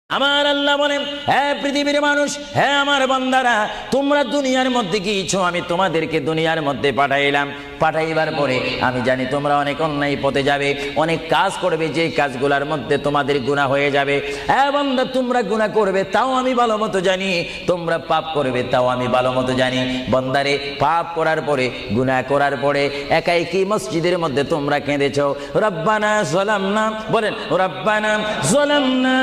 আমার আল্লাহ বলেন, হে পৃথিবীর মানুষ, হে আমার বান্দারা, তোমরা দুনিয়ার মধ্যে গিয়েছো, আমি তোমাদেরকে দুনিয়ার মধ্যে পাঠাইলাম। পাঠাইবার পরে আমি জানি তোমরা অনেক অন্যায় পথে যাবে, অনেক কাজ করবে, যে কাজগুলোর মধ্যে তোমাদের গুনাহ হয়ে যাবে। হ্যাঁ বান্দা, তোমরা গুনাহ করবে তাও আমি ভালো মতো জানি, তোমরা পাপ করবে তাও আমি ভালো মতো জানি। বান্দারে, পাপ করার পরে, গুনাহ করার পরে একাই কি মসজিদের মধ্যে তোমরা কেঁদেছো, রব্বানা যালামনা, বলেন রব্বানা যালামনা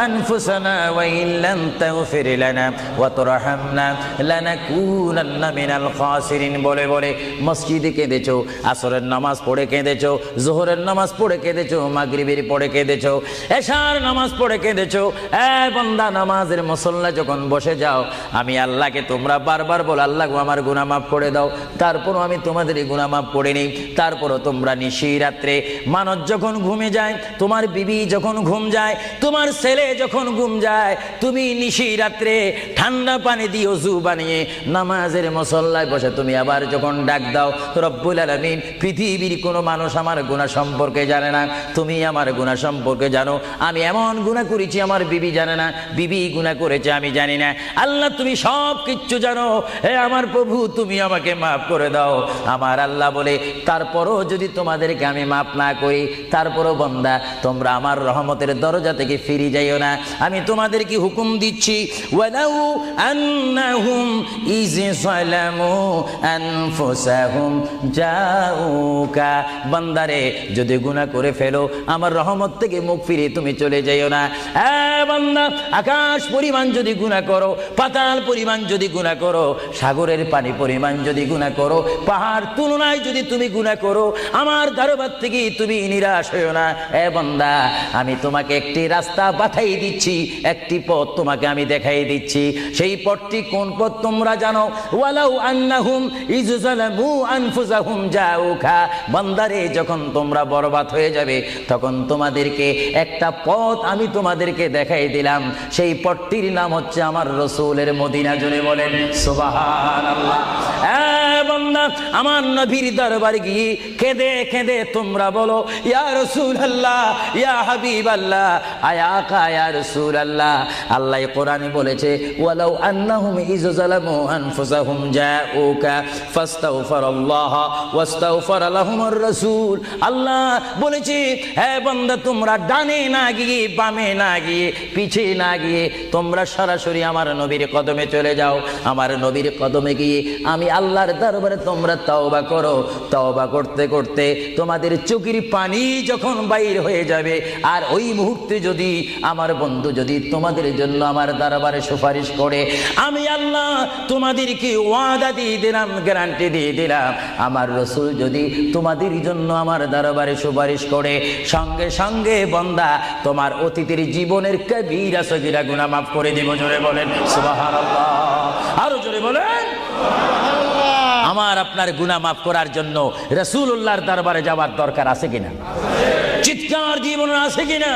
আনফুসানা ওয়া ইন লাম তাগফির লানা ওয়া তুরহামনা লানাকুনান্না মিনাল খাসিরিন বলে বলে মসজিদে কেঁদেছো, আসরের নামাজ পড়ে কেঁদেছো, যোহরের নামাজ পড়ে কেঁদেছো, মাগরিবের পড়ে কেঁদেছো, এশার নামাজ পড়ে কেঁদেছো। এ বান্দা, নামাজের মুসল্লা যখন বসে যাও, আমি আল্লাহকে তোমরা বারবার বল, আল্লাহ গো আমার গুনাহ মাফ করে দাও। তারপরও আমি তোমাদের গুনাহ মাফ করে নিই। তারপরও তোমরা নিশি রাত্রে, মানুষ যখন ঘুমে যায়, তোমার বিবি যখন ঘুম যায়, তোমার ছেলে যখন ঘুম যায়, তুমি নিশি রাত্রে ঠান্ডা পানি দিয়ে ওযু বানিয়ে নামাজের মুসল্লায় বসে তুমি আবার যখন ডাক দাও, রব্বুল আলামিন, পৃথিবীর কোনো মানুষ আমার গুনাহ সম্পর্কে জানে না, তুমি আমার গুনাহ সম্পর্কে জানো। আমি এমন গুনাহ করেছি আমার বিবি জানে না, বিবি গুনাহ করেছে আমি জানি না। আল্লাহ, তুমি সব কিচ্ছু জানো। হে আমার প্রভু, তুমি আমাকে মাফ করে দাও। আমার আল্লাহ বলে, তারপরও যদি তোমাদেরকে আমি মাফ না করি, তারপরও বান্দা, তোমরা আমার রহমতের দরজা থেকে ফিরে যাইও না। আমি তোমাদেরকে হুকুম দিচ্ছি, ওয়ালাউ আন্নাহুম ইয যালামু আনফুসাহুম জাউকা, বান্দারে, যদি গুনাহ করে ফেলো, আমার রহমত থেকে মুখ ফিরে তুমি চলে যাইও না। বান্দা, আকাশ পরিমাণ যদি গুনাহ করো, পাতাল পরিমাণ যদি গুনাহ করো, সাগরের পানি পরিমাণ যদি গুনাহ করো, পাহাড় তুলনায় যদি তুমি গুনাহ করো, আমার দরবার থেকে তুমি নিরাশ হইও না। বান্দা, আমি তোমাকে একটি রাস্তা বাতাই দিচ্ছি, একটি পথ তোমাকে আমি দেখাই দিচ্ছি। সেই পথটি কোন পথ তোমরা জানো? ওয়ালাউ আন্নাহুম ইয যালামু আনফুসাহুম জাউকা, বান্দারে, যখন তোমরা বরবাদ হয়ে যাবে, তখন তোমাদেরকে একটা পথ আমি তোমাদেরকে দেখাই দিলাম। সেই পথটির নাম হচ্ছে আমার রাসূলের মদিনা। জোরে বলেন সুবহানাল্লাহ। বান্দা, আমার নবীর দরবারে গিয়ে কেঁদে কেঁদে তোমরা বলো, ইয়া রাসূলুল্লাহ, ইয়া হাবিবাল্লাহ, আয়াকা ইয়া রাসূলুল্লাহ। আল্লাহ কোরআনে বলেছে, ওয়ালাউ আন্নাহুম ইয যালামু আনফুসাহুম জাউকা ফাস্তাগফিরুল্লাহ ওয়াস্তাগফার লাহুমুর রাসূল। আল্লাহ বলেছে, হে বান্দা, তোমরা ডানে না গিয়ে, বামে না গিয়ে, পিছে না গিয়ে, তোমরা সরাসরি আমার নবীর কদমে চলে যাও। আমার নবীর কদমে গিয়ে আমি আল্লাহর দরবারে তোমরা তওবা করো। তওবা করতে করতে তোমাদের চোখের পানি যখন বাইর হয়ে যাবে, আর ওই মুহূর্তে যদি আমার বন্ধু যদি তোমাদের জন্য আমার দরবারে সুপারিশ করে, আমি আল্লাহ তোমাদেরকে ওয়াদা দিয়ে দিলাম, গ্যারান্টি দিয়ে দিলাম, আমার রাসূল যদি তোমাদের জন্য আমার দরবারে সুপারিশ করে, সঙ্গে সঙ্গে বান্দা, তোমার অতীতের জীবনের কবিরা সগীরা গুনাহ মাফ করে দেব। জোরে বলেন সুবহানাল্লাহ। আরো জোরে বলেন সুবহানাল্লাহ। আমার আপনার গুনাহ মাফ করার জন্য রাসূলুল্লাহর দরবারে যাওয়ার দরকার আছে কিনা? চিৎকার জীবন আছে কিনা?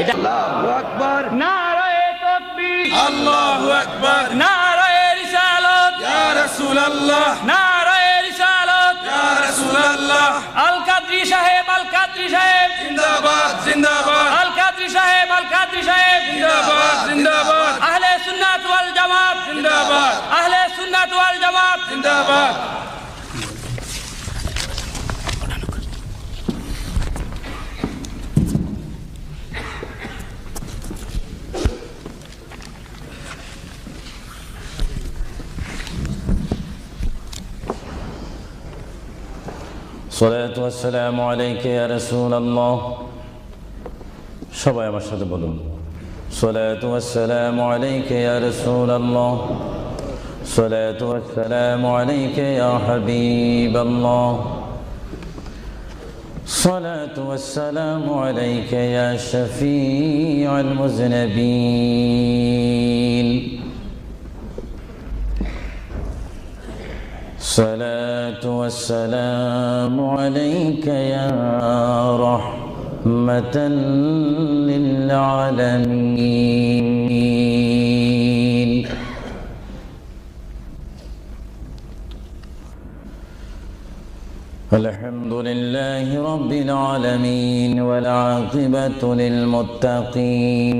এটা আল্লাহু আকবার, নারায়ে তাকবীর, আল্লাহু আকবার, নারায়ে রিসালাত, ইয়া রাসূলুল্লাহ, নারায়ে রিসালাত, ইয়া রাসূলুল্লাহ, আল কাদরি সাহেব, আল কাদরি সাহেব জিন্দাবাদ জিন্দাবাদ, আল কাদরি সাহেব, আল কাদরি সাহেব জিন্দাবাদ জিন্দাবাদ, আহলে সুন্নাত ওয়াল জামাত জিন্দাবাদ, আহলে সুন্নাত ওয়াল জামাত জিন্দাবাদ। সালাতু ওয়াসসালামু আলাইকা ইয়া রাসূলুল্লাহ। সবাই আমার সাথে বলুন, সালাতু ওয়াসসালামু আলাইকা ইয়া রাসূলুল্লাহ, সালাতু ওয়াসসালামু আলাইকা ইয়া হাবিবাল্লাহ, সালাতু ওয়াসসালামু আলাইকা ইয়া শাফিউল মুযনিবিন, الصلاة والسلام عليك يا رحمة للعالمين. الحمد لله رب العالمين والعاقبة للمتقين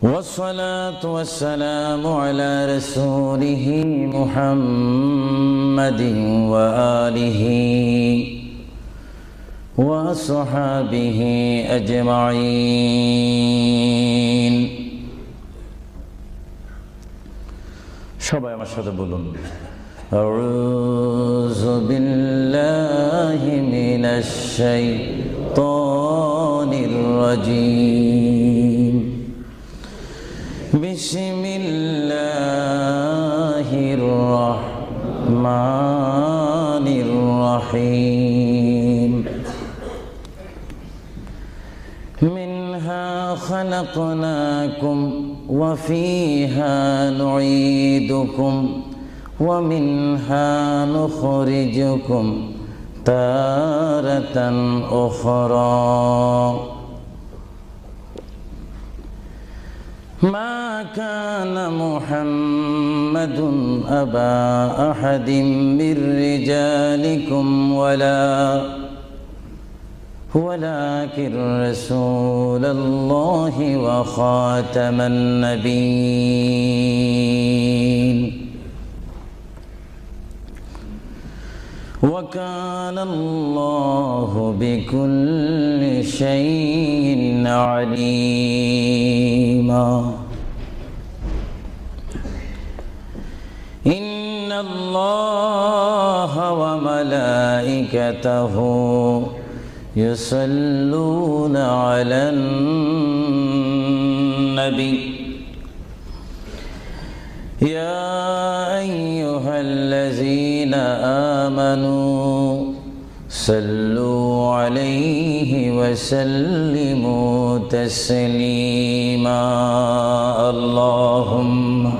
والصلاة والسلام على رسوله محمد وآله وصحابه أجمعين সবাই আমার সাথে বলুন أعوذ بالله من الشيطان الرجيم بسم الله الرحمن الرحيم منها خلقناكم وفيها نعيدكم ومنها نخرجكم تارة أخرى ما كان محمد أبا أحد من رجالكم ولكن رسول الله وخاتم النبيين وكان الله بكل شيء عليما إن الله وملائكته يصلون على النبي يا أيها الذين آمنوا صلوا عليه وسلموا تسليما اللهم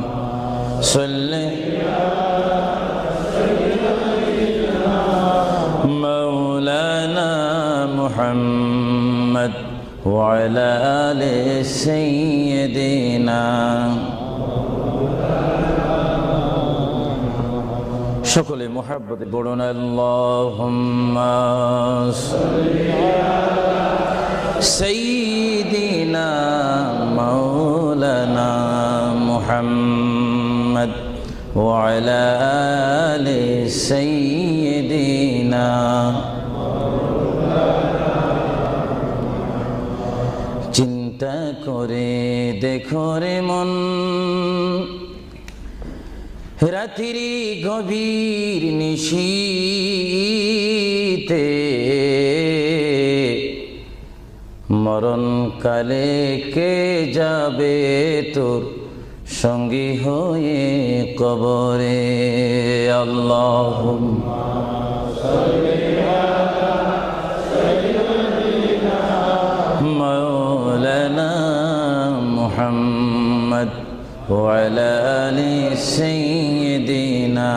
صل مولانا محمد وعلى آل سيدنا সকলে মুহাব্বতে পড়ুন আল্লাহুম্মা সাল্লি আলা সাইয়্যিদিনা মাওলানা মুহাম্মদ ওয়া আলা আলি সাইয়্যিদিনা চিন্তা করে দেখো রে মন রাত্রি গভীর নিশীতে মরণ কালে কে যাবে তোর সঙ্গী হয়ে কবরে আল্লাহুম্মা সাল্লি আলা সাইয়্যিদিনা মাওলানা মুহাম্মদ وعلى آل سيدنا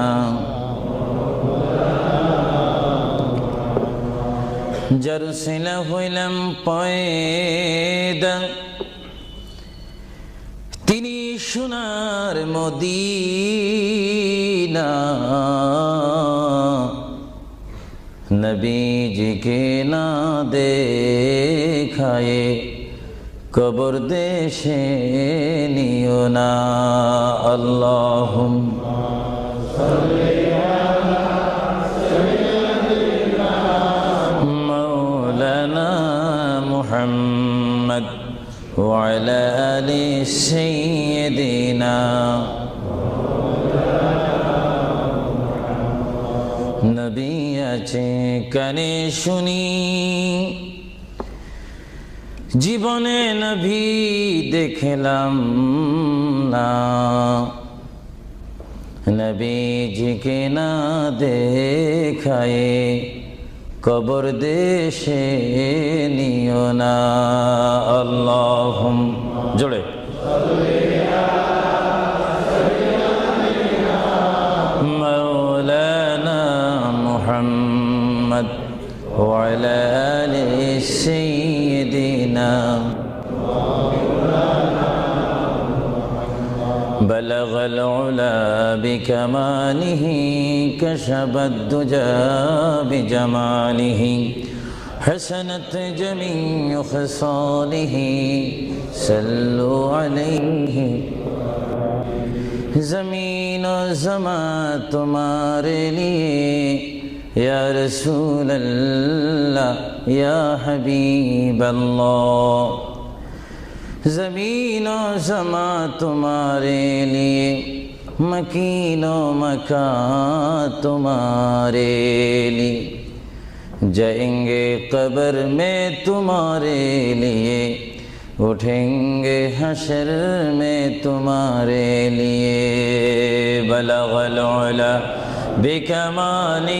جرسل হইলাম পয়দা তিনি সোনার মদিনা নবীজিকে না দেখায়ে কবর দেশে নিও না আল্লাহুম্মা সাল্লি আলা সাইয়্যিদিনা মাওলানা মুহাম্মদ ওয়া আলা আলি সাইয়্যিদিনা নবী আছে কানে শুনি জীবনে নবী দেখলাম না নবীজিকে না দেখায়ে কবর দেশে নিও না আল্লাহুম্মা জোড়ে মাওলানা মুহাম্মদ ওয়া আলা আলি সাইয়্যিদিনা بلغ العلا بكماله كشف الدجى بجماله حسنت جميع خصاله صلوا عليه زمین و زمان تمہارے لیے یا رسول اللہ یا حبیب اللہ زمین و زمان تمہارے لیے مکین و مکان تمہارے لیے جائیں گے قبر میں تمہارے لیے اٹھیں گے حشر میں تمہارے لیے بلغ العلا بکمالہ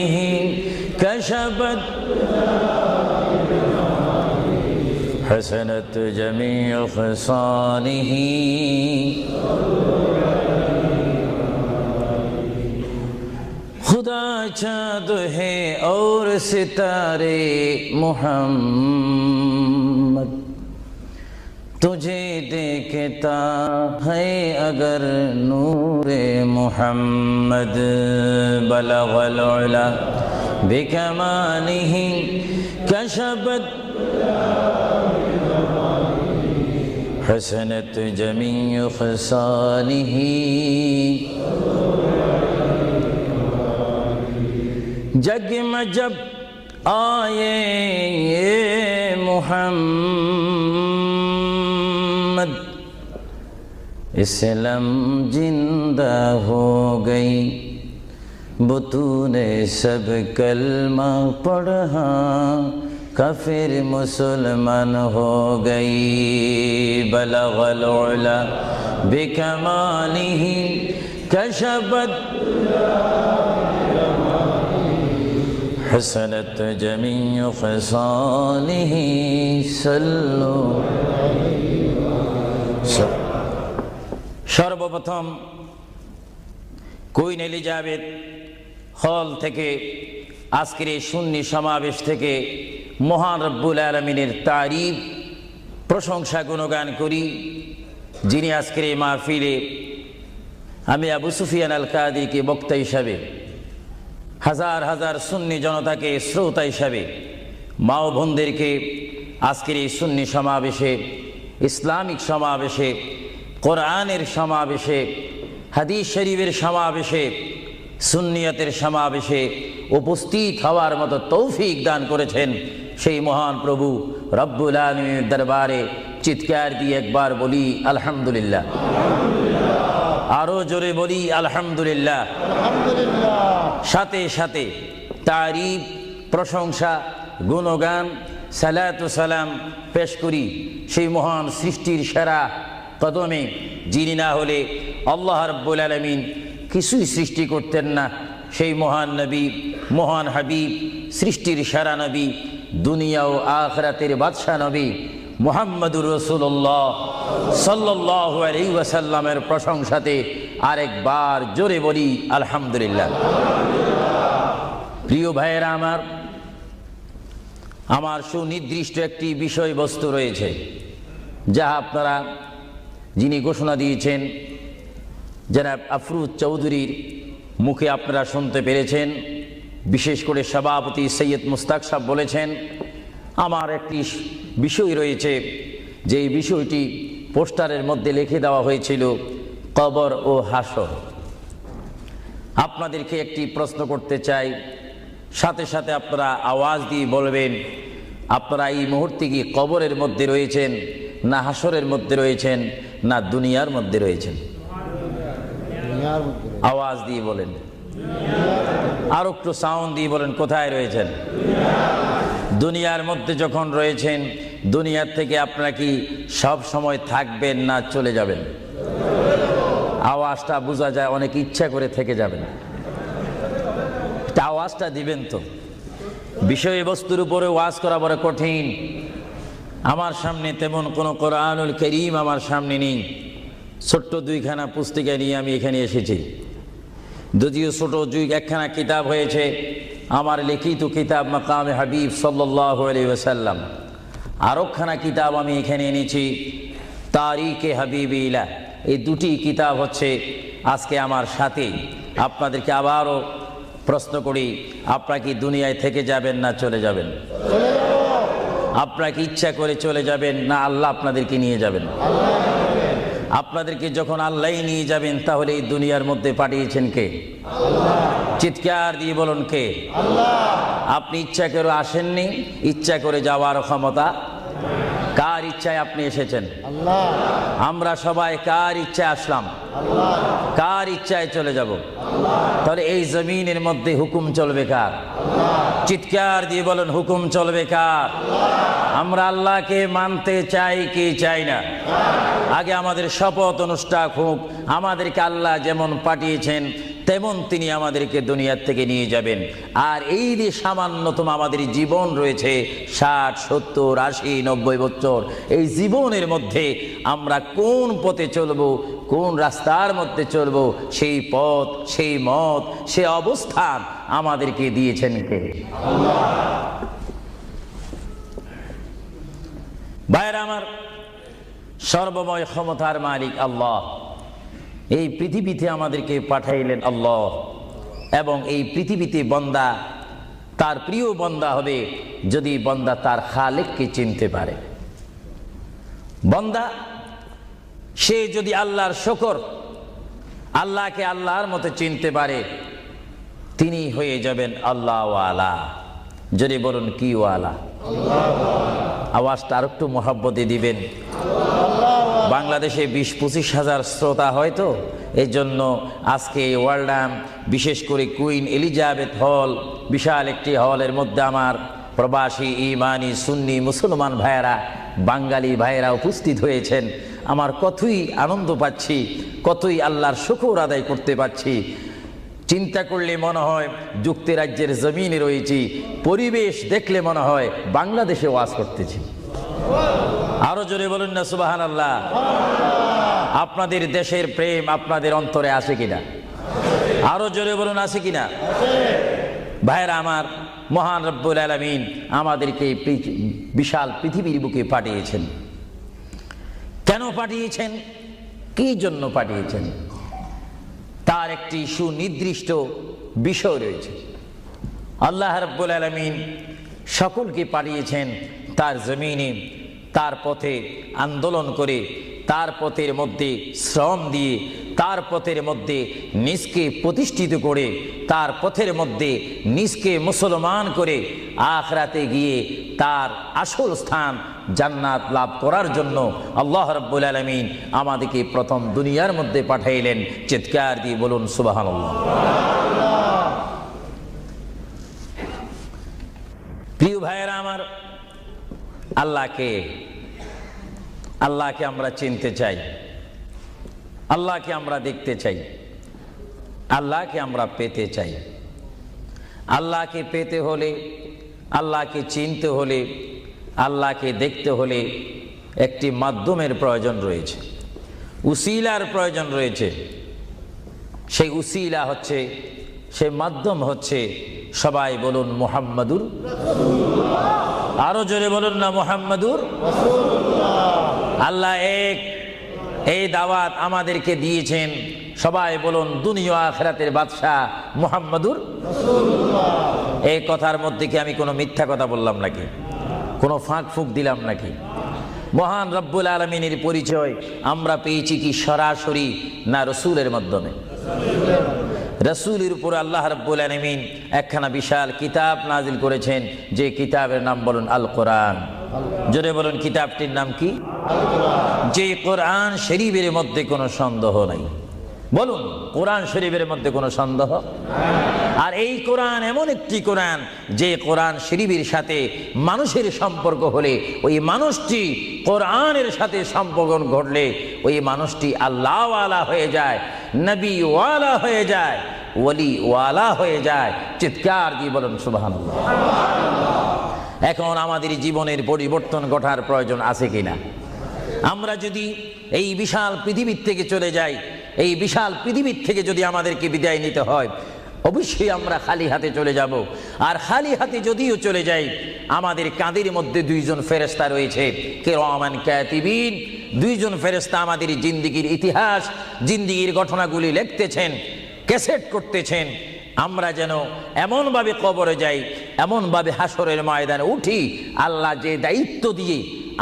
کشفت حسنت جمیع خصالہ خدا چاند ہے اور ستارے محمد تجھے دیکھتا ہے اگر نور محمد بلغ العلا بکمالہ کشفت حسنت جمیع خصالہ جگ میں جب آئے محمد اسلام زندہ ہو گئی بطون سب کلمہ پڑھا کافر مسلمان ہو گئی بلغ العلا بکمالہ کشفت حسنت جمیع خصالہ صلو সর্বপ্রথম কুইন এলিজাবেথ হল থেকে আজকের এই সুন্নি সমাবেশ থেকে মহান রব্বুল আলামিনের তারিফ প্রশংসা গুণগান করি যিনি আজকের এই মাহফিলে আমি আবু সুফিয়ান আল কাদিকে বক্তা হিসাবে হাজার হাজার সুন্নি জনতাকে শ্রোতা হিসাবে মা ও বোনদেরকে আজকের এই সুন্নি সমাবেশে ইসলামিক সমাবেশে কোরআনের সমাবেশে হাদিস শরীফের সমাবেশে সুন্নিয়তের সমাবেশে উপস্থিত হওয়ার মতো তৌফিক দান করেছেন সেই মহান প্রভু রব্বুল আলামিনের দরবারে চিৎকার দিয়ে একবার বলি আলহামদুলিল্লাহ আরো জোরে বলি আলহামদুলিল্লাহ সাথে সাথে তারিফ প্রশংসা গুণগান সালাতু সালাম পেশ করি সেই মহান সৃষ্টির সেরা কদমে যিনি না হলে আল্লাহ রাব্বুল আলামিন কিছুই সৃষ্টি করতেন না সেই মহান নবী মহান হাবিব সৃষ্টির সেরা নবী দুনিয়া ও আখিরাতের বাদশা নবী মুহাম্মদুর রাসূলুল্লাহ সাল্লাল্লাহু আলাইহি ওয়াসাল্লামের প্রশংসাতে আরেকবার জোরে বলি আলহামদুলিল্লাহ। প্রিয় ভাইয়েরা আমার সুনির্দিষ্ট একটি বিষয়বস্তু রয়েছে যা আপনারা যিনি ঘোষণা দিয়েছেন জনাব আফরোজ চৌধুরীর মুখে আপনারা শুনতে পেরেছেন। বিশেষ করে সভাপতি সৈয়দ মুস্তাক সাহেব বলেছেন আমার একটি বিষয় রয়েছে যে এই বিষয়টি পোস্টারের মধ্যে লিখে দেওয়া হয়েছিল কবর ও হাসর। আপনাদেরকে একটি প্রশ্ন করতে চাই, সাথে সাথে আপনারা আওয়াজ দিয়ে বলবেন আপনারা এই মুহূর্তে কি কবরের মধ্যে রয়েছেন না হাসরের মধ্যে রয়েছেন না দুনিয়ার মধ্যে রয়েছেন? আওয়াজ দিয়ে বলেন, আর একটু সাউন্ড দিয়ে বলেন কোথায় রয়েছেন? দুনিয়ার মধ্যে যখন রয়েছেন দুনিয়ার থেকে আপনারা কি সব সময় থাকবেন না চলে যাবেন? আওয়াজটা বোঝা যায় অনেক ইচ্ছা করে থেকে যাবেন, আওয়াজটা দিবেন তো। বিষয়বস্তুর উপরে ওয়াজ করা বড় কঠিন। আমার সামনে তেমন কোনো কোরআনুল কারীম আমার সামনে নেই, ছোট্ট দুইখানা পুস্তিকা নিয়ে আমি এখানে এসেছি। যদিও ছোট একখানা কিতাব হয়েছে আমার লিখিত কিতাব মাকামে হাবিব সাল্লাল্লাহু আলাইহি ওয়াসাল্লাম, আরেকখানা কিতাব আমি এখানে এনেছি তারিকে হাবিবিল্লাহ। এই দুটি কিতাব হচ্ছে আজকে আমার সাথে। আপনাদেরকে আবারও প্রশ্ন করি, আপনারা কি দুনিয়ায় থেকে যাবেন না চলে যাবেন? আপনারা কি ইচ্ছা করে চলে যাবেন না আল্লাহ আপনাদেরকে নিয়ে যাবেন? আপনাদেরকে যখন আল্লাহ নিয়ে যাবেন তাহলে এই দুনিয়ার মধ্যে পাঠিয়েছেন কে? চিৎকার দিয়ে বলুন কে? আপনি ইচ্ছা করে আসেননি, ইচ্ছা করে যাওয়ার ক্ষমতা কার ইচ্ছায় আপনি এসেছেন? আমরা সবাই কার ইচ্ছায় আসলাম? কার ইচ্ছায় চলে যাব? তাহলে এই জমিনের মধ্যে হুকুম চলবে কার? চিৎকার দিয়ে বলুন হুকুম চলবে কার? আমরা আল্লাহকে মানতে চাই কি চাই না? আগে আমাদের শপথ অনুষ্ঠান হোক, আমাদেরকে আল্লাহ যেমন পাঠিয়েছেন তেমন তিনি আমাদেরকে দুনিয়ার থেকে নিয়ে যাবেন। আর এই যে সামান্যতম আমাদের জীবন রয়েছে 60, 70, 80, 90 বছর, এই জীবনের মধ্যে আমরা কোন পথে চলবো, কোন রাস্তার মধ্যে চলবো, সেই পথ, সেই মত, সেই অবস্থান আমাদেরকে দিয়েছেন কে? ভাইরা আমার, সর্বময় ক্ষমতার মালিক আল্লাহ এই পৃথিবীতে আমাদেরকে পাঠাইলেন আল্লাহ, এবং এই পৃথিবীতে বান্দা তার প্রিয় বান্দা হবে যদি বান্দা তার খালেককে চিনতে পারে। বান্দা সে যদি আল্লাহর শুকর, আল্লাহকে আল্লাহর মতো চিনতে পারে, তিনি হয়ে যাবেন আল্লাহ ওয়ালা। যদি বলুন কি ওয়ালা? আওয়াজটা আর একটু মহব্বতে দিবেন। বাংলাদেশে 20-25 হাজার শ্রোতা হয়তো, এই জন্য আজকে এই ওয়ার্ল্ডাম, বিশেষ করে কুইন এলিজাবেথ হল, বিশাল একটি হলের মধ্যে আমার প্রবাসী ইমানি সুন্নি মুসলমান ভাইয়েরা, বাঙালি ভাইয়েরা উপস্থিত হয়েছেন। আমার কতই আনন্দ পাচ্ছি, কতই আল্লাহর শুকর আদায় করতে পারছি। চিন্তা করলে মনে হয় যুক্তরাজ্যের জমিনে রয়েছি, পরিবেশ দেখলে মনে হয় বাংলাদেশে ওয়াজ করতেছি। আরো জোরে বলুন না সুবহানাল্লাহ। আপনাদের দেশের প্রেম আপনাদের অন্তরে আছে কিনা? আরো জোরে বলুন আছে কিনা? ভাইরা আমার, মহান রব্বুল আলামিন আমাদেরকে বিশাল পৃথিবীর বুকে পাঠিয়েছেন। কেন পাঠিয়েছেন? কি জন্য পাঠিয়েছেন? তার একটি সুনির্দিষ্ট বিষয় রয়েছে। আল্লাহ রাব্বুল আলামিন সকলকে পাঠিয়েছেন তার জমিনে, তার পথে আন্দোলন করে, তার পথের মধ্যে শ্রম দিয়ে, তার পথের মধ্যে নিজকে প্রতিষ্ঠিত করে, তার পথের মধ্যে নিজকে মুসলমান করে আখিরাতে গিয়ে তার আসল স্থান জান্নাত লাভ করার জন্য আল্লাহ রাব্বুল আলামিন আমাদেরকে প্রথম দুনিয়ার মধ্যে পাঠাইলেন। চিৎকার দিয়ে বলুন সুবহানাল্লাহ। প্রিয় ভাইয়েরা আমার, আল্লাহকে আমরা চিনতে চাই, আল্লাহকে আমরা দেখতে চাই, আল্লাহকে আমরা পেতে চাই। আল্লাহকে পেতে হলে, আল্লাহকে চিনতে হলে, আল্লাহকে দেখতে হলে একটি মাধ্যমের প্রয়োজন রয়েছে, উসিলার প্রয়োজন রয়েছে। সেই উসিলা হচ্ছে, সেই মাধ্যম হচ্ছে, সবাই বলুন মুহাম্মাদুর রাসূলুল্লাহ। আরো জোরে বলুন না মুহাম্মাদুর রাসূলুল্লাহ। আল্লাহ এক, এই দাওয়াত আমাদেরকে দিয়েছেন। সবাই বলুন দুনিয়া আখিরাতের বাদশা মুহাম্মাদুর রাসূলুল্লাহ। এই কথার মধ্যে কি আমি কোনো মিথ্যা কথা বললাম নাকি? কোনো ফাঁক ফুক দিলাম নাকি? মহান রব্বুল আলামিনের পরিচয় আমরা পেয়েছি কি সরাসরি না রসুলের মাধ্যমে? রসুলের উপর আল্লাহ রাব্বুল আলামিন একখানা বিশাল কিতাব নাজিল করেছেন, যে কিতাবের নাম বলুন আল কোরআন। জোরে বলুন কিতাবটির নাম কি? আল কোরআন। যে কোরআন শরীফের মধ্যে কোনো সন্দেহ নাই। বলুন কোরআন শরীফের মধ্যে কোনো সন্দেহ? আর এই কোরআন এমন একটি কোরআন, যে কোরআন শরীফের সাথে মানুষের সম্পর্ক হলে, ওই মানুষটি কোরআনের সাথে সম্পর্ক ঘটলে ওই মানুষটি আল্লাহ ওয়ালা হয়ে যায়, নবী ওয়ালা হয়ে যায়, ওলি ওয়ালা হয়ে যায়। চিৎকার দিয়ে বলুন সুবহানাল্লাহ। এখন আমাদের জীবনের পরিবর্তন ঘটার প্রয়োজন আছে কিনা? আমরা যদি এই বিশাল পৃথিবীর থেকে চলে যাই, এই বিশাল পৃথিবীর থেকে যদি আমাদেরকে বিদায় নিতে হয়, অবশ্যই আমরা খালি হাতে চলে যাব। আর খালি হাতে যদিও চলে যাই, আমাদের কাঁধের মধ্যে দুইজন ফেরেশতা রয়েছে, কিরামান কাতিবিন। দুইজন ফেরেশতা আমাদের জিন্দেগির ইতিহাস, জিন্দেগির ঘটনাগুলি লিখতেছেন, ক্যাসেট করতেছেন। আমরা যেন এমনভাবে কবরে যাই, এমনভাবে হাসরের ময়দানে উঠি, আল্লাহ যে দায়িত্ব দিয়ে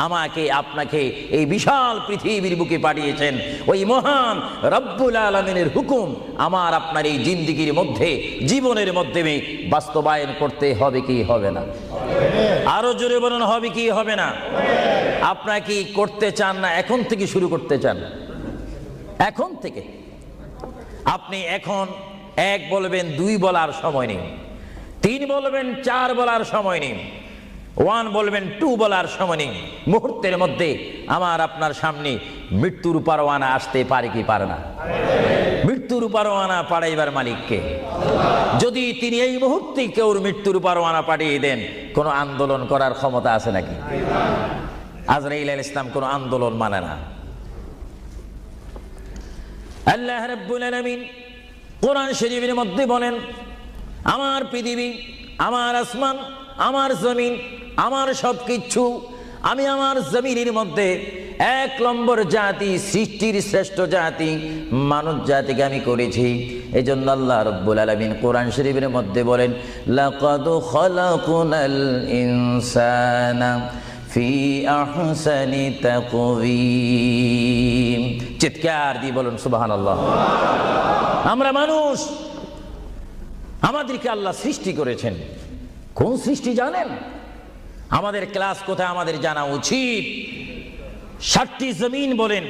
আমাকে আপনাকে এই বিশাল পৃথিবীর বুকে পাঠিয়েছেন, ওই মহান রব্বুল আলামিনের হুকুম আমার আপনার এই জিন্দেগির মধ্যে, জীবনের মাধ্যমে বাস্তবায়ন করতে হবে কি হবে না? আরো জোরে বলুন, হবে কি হবে না? আপনারা কি করতে চান না এখন থেকে শুরু করতে চান? এখন থেকে আপনি এখন 1 বলবেন, 2 বলার সময় নেই, 3 বলবেন, 4 বলার সময় নেই, 1 বলবেন, 2 বলার সময় নেই। মুহূর্তের মধ্যে আমার আপনার সামনে মৃত্যুর পরোয়ানা আসতে পারে কি পারে না? মৃত্যুর পরোয়ানা পাঠাইবার মালিককে। যদি তিনি এই মুহূর্তে কেউ মৃত্যুর পরোয়ানা পাঠিয়ে দেন, কোন আন্দোলন করার ক্ষমতা আছে নাকি? আজরাইল আলাইহিস সালাম কোন আন্দোলন মানে না। আল্লাহ রাব্বুল আলামিন কোরআন শরীফের মধ্যে বলেন, আমার পৃথিবী, আমার আসমান, আমার জমিন, আমার সবকিছু, আমি আমার জমিনের মধ্যে 1 নম্বর জাতি, সৃষ্টির শ্রেষ্ঠ জাতি মানব জাতিকে আমি করেছি। এই জন্য আল্লাহ রাব্বুল আলামিন কোরআন শরীফের মধ্যে বলেন, লাকাদ খালাকুনাল ইনসানা ফি আহসানি তাকওয়িম। চিৎকার দিয়ে বলুন সুবহানাল্লাহ। আমরা মানুষ, আমাদেরকে আল্লাহ সৃষ্টি করেছেন। কোন সৃষ্টি জানেন? আমাদের ক্লাস কোথায় আমাদের জানা উচিত। 7টি জমিন বলেন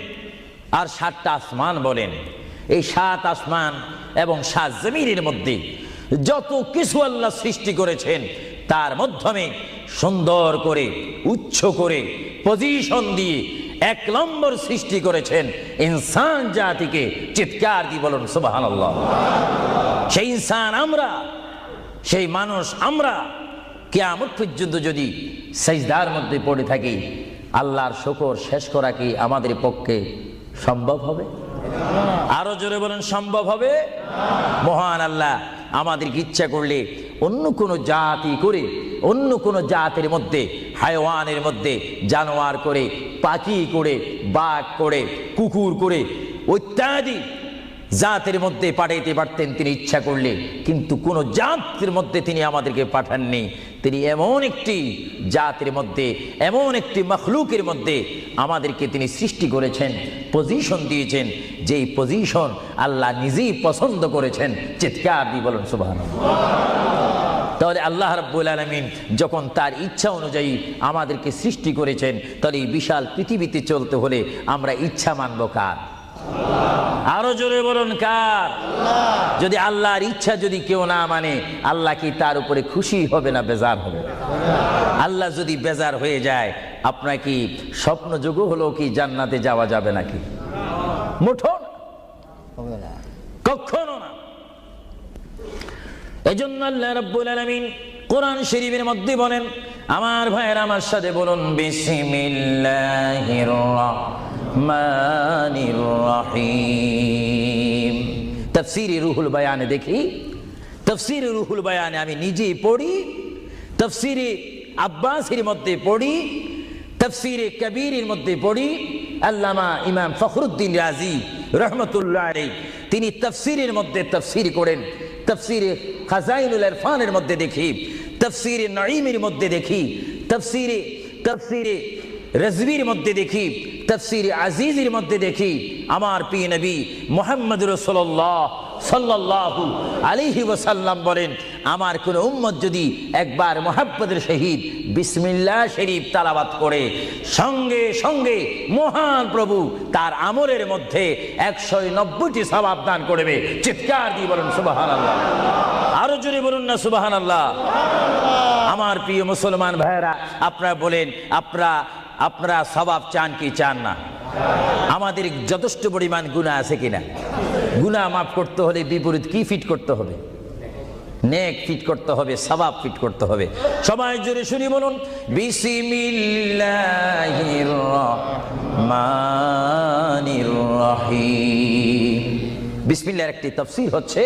আর 7টা আসমান বলেন। এই 7 আসমান এবং 7 জমিনের মধ্যে যত কিছু আল্লাহ সৃষ্টি করেছেন, তার মাধ্যমে সুন্দর করে, উচ্চ করে, পজিশন দিয়ে 1 নম্বর সৃষ্টি করেছেন ইনসান জাতিকে। চিৎকার দিয়ে বলুন সুবহানাল্লাহ। সেই ইনসান আমরা, সেই মানুষ আমরা, কিয়ামত পর্যন্ত যদি সিজদার মধ্যে পড়ে থাকি, আল্লাহর শুকর শেষ করা কি আমাদের পক্ষে সম্ভব হবে? আরো জোরে বলুন, সম্ভব হবে? মহান আল্লাহ আমাদেরকে ইচ্ছা করলে অন্য কোনো জাতি করে, অন্য কোনো জাতের মধ্যে, হায়াওয়ানের মধ্যে জানোয়ার করে, পাখি করে, বাঘ করে, কুকুর করে, ইত্যাদি জাতের মধ্যে পাঠাইতে পারতেন তিনি ইচ্ছা করলে, কিন্তু কোন জাতের মধ্যে তিনি আমাদেরকে পাঠাননি। তিনি এমন একটি জাতের মধ্যে, এমন একটি মখলুকের মধ্যে আমাদেরকে তিনি সৃষ্টি করেছেন, পজিশন দিয়েছেন, যেই পজিশন আল্লাহ নিজেই পছন্দ করেছেন। চিৎকার দিয়ে বলুন সুবহানাল্লাহ। তাহলে আল্লাহ রাব্বুল আলামিন যখন তার ইচ্ছা অনুযায়ী আমাদেরকে সৃষ্টি করেছেন, তাহলে এই বিশাল পৃথিবীতে চলতে হলে আমরা ইচ্ছা মানব কার? আরো জোরে বলুন কার? যদি আল্লাহর ইচ্ছা যদি কেউ না মানে, আল্লাহ কি তার উপরে খুশি হবে না বেজার হবে? আল্লাহ যদি বেজার হয়ে যায়, আপনার কি স্বপ্ন যোগ হলো কি জান্নাতে যাওয়া যাবে নাকি? মুঠো না, কখনো না। এজন্য আল্লাহ রাব্বুল আলামিন কোরআন শরীফের মধ্যে বলেন, আমার ভাইয়েরা আমার সাথে বলুন, বিসমিল্লাহির রাহমানির রহিম। তাফসীরে রুহুল বায়ানে দেখি, তাফসীরে রুহুল বায়ানে আমি নিজেই পড়ি, তাফসীরে আব্বাসীর মধ্যে পড়ি, তাফসীরে কবীরের মধ্যে পড়ি। আল্লামা ইমাম ফখরুদ্দিন রাজি রহমতুল্লাহ আলাইহি তিনি তাফসীরের মধ্যে তাফসীর করেন। তাফসীরে খাজাইনুল ইরফানের মধ্যে দেখি, তাফসীরে নাঈমের মধ্যে দেখি, তাফসীরে রাজভির মধ্যে দেখি, তাফসীরে আজিজের মধ্যে দেখি। আমার প্রিয় নবী মুহাম্মদ রাসূলুল্লাহ সাল্লাল্লাহু আলাইহি ওয়াসাল্লাম বলেন, আমার কোন উম্মত যদি একবার মুহাব্বতের সহিত বিসমিল্লাহ শরীফ তেলাওয়াত করে, সঙ্গে সঙ্গে মহান প্রভু তার আমলের মধ্যে 190টি সওয়াব দান করবে। চিৎকার দিয়ে বলুন সুবহানাল্লাহ। আরো জোরে বলুন না সুবহানাল্লাহ। আমার প্রিয় মুসলমান ভাইরা, আপনারা বলেন, আপনারা সওয়াব চান কি চান না? আমাদের যথেষ্ট পরিমাণ গুনাহ আছে কিনা? গুনাহ মাফ করতে হলে বিপরীত কি ফিট করতে হবে? নেক ফিট করতে হবে, সওয়াব ফিট করতে হবে। সবাই জোরে শুনি বলুন, বিসমিল্লাহির রহমানির রহিম। বিসমিল্লাহর একটি তাফসীর হচ্ছে,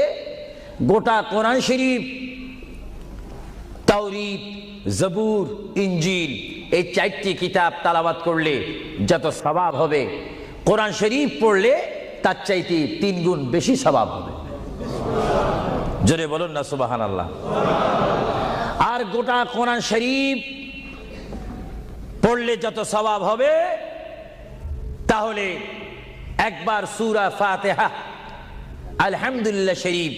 গোটা কোরআন শরীফ, তাওরীত, জবুর, ইনজিল, এই 4টি কিতাব তেলাওয়াত করলে যত সওয়াব হবে, কোরআন শরীফ পড়লে তার চাইতে 3 গুণ বেশি সওয়াব হবে। জোরে বলুন না সুবহানাল্লাহ। আর গোটা কোরআন শরীফ পড়লে যত সওয়াব হবে, তাহলে একবার সূরা ফাতিহা আলহামদুলিল্লাহ শরীফ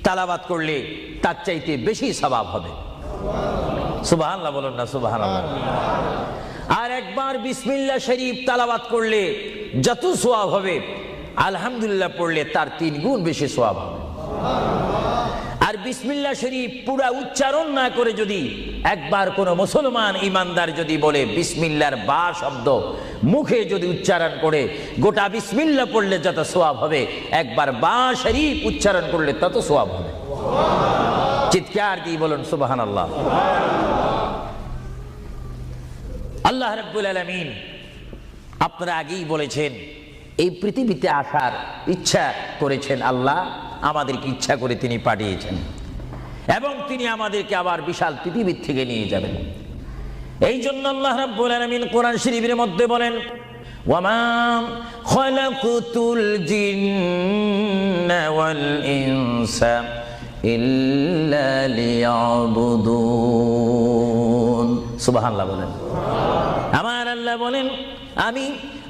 তেলাওয়াত করলে তার চাইতে বেশি সওয়াব হবে। সুবহানাল্লাহ বলুন না সুবহানাল্লাহ। আর একবার বিসমিল্লাহ শরীফ তেলাওয়াত করলে যত সওয়াব হবে, আলহামদুলিল্লাহ পড়লে তার 3 গুণ বেশি সওয়াব হবে। আর বিসমিল্লাহ শরীফ পুরা উচ্চারণ না করে যদি একবার কোন মুসলমান ইমানদার যদি বলে বিসমিল্লাহর বা শব্দ মুখে যদি উচ্চারণ করে, গোটা বিসমিল্লাহ পড়লে যত সওয়াব হবে, একবার বা শরীফ উচ্চারণ করলে তত সওয়াব হবে। চিৎকার দিয়ে বলুন সুবহানাল্লাহ। আল্লাহ রাব্বুল আলামিন আপনারা আগেই বলেছেন, এই পৃথিবীতে আসার ইচ্ছা করেছেন আল্লাহ, আমাদেরকে ইচ্ছা করে তিনি পাঠিয়েছেন এবং তিনি আমাদেরকে আবার বিশাল পৃথিবীর থেকে নিয়ে যাবেন। এই জন্য আল্লাহ রাব্বুল আলামিন কোরআন শরীফের মধ্যে বলেন, ওয়ামা খালাকুতুল জিন্না ওয়াল ইনসা ইল্লা লিয়াবুদুন। সুবহানাল্লাহ বলেন। আমার আল্লাহ বলেন, আমি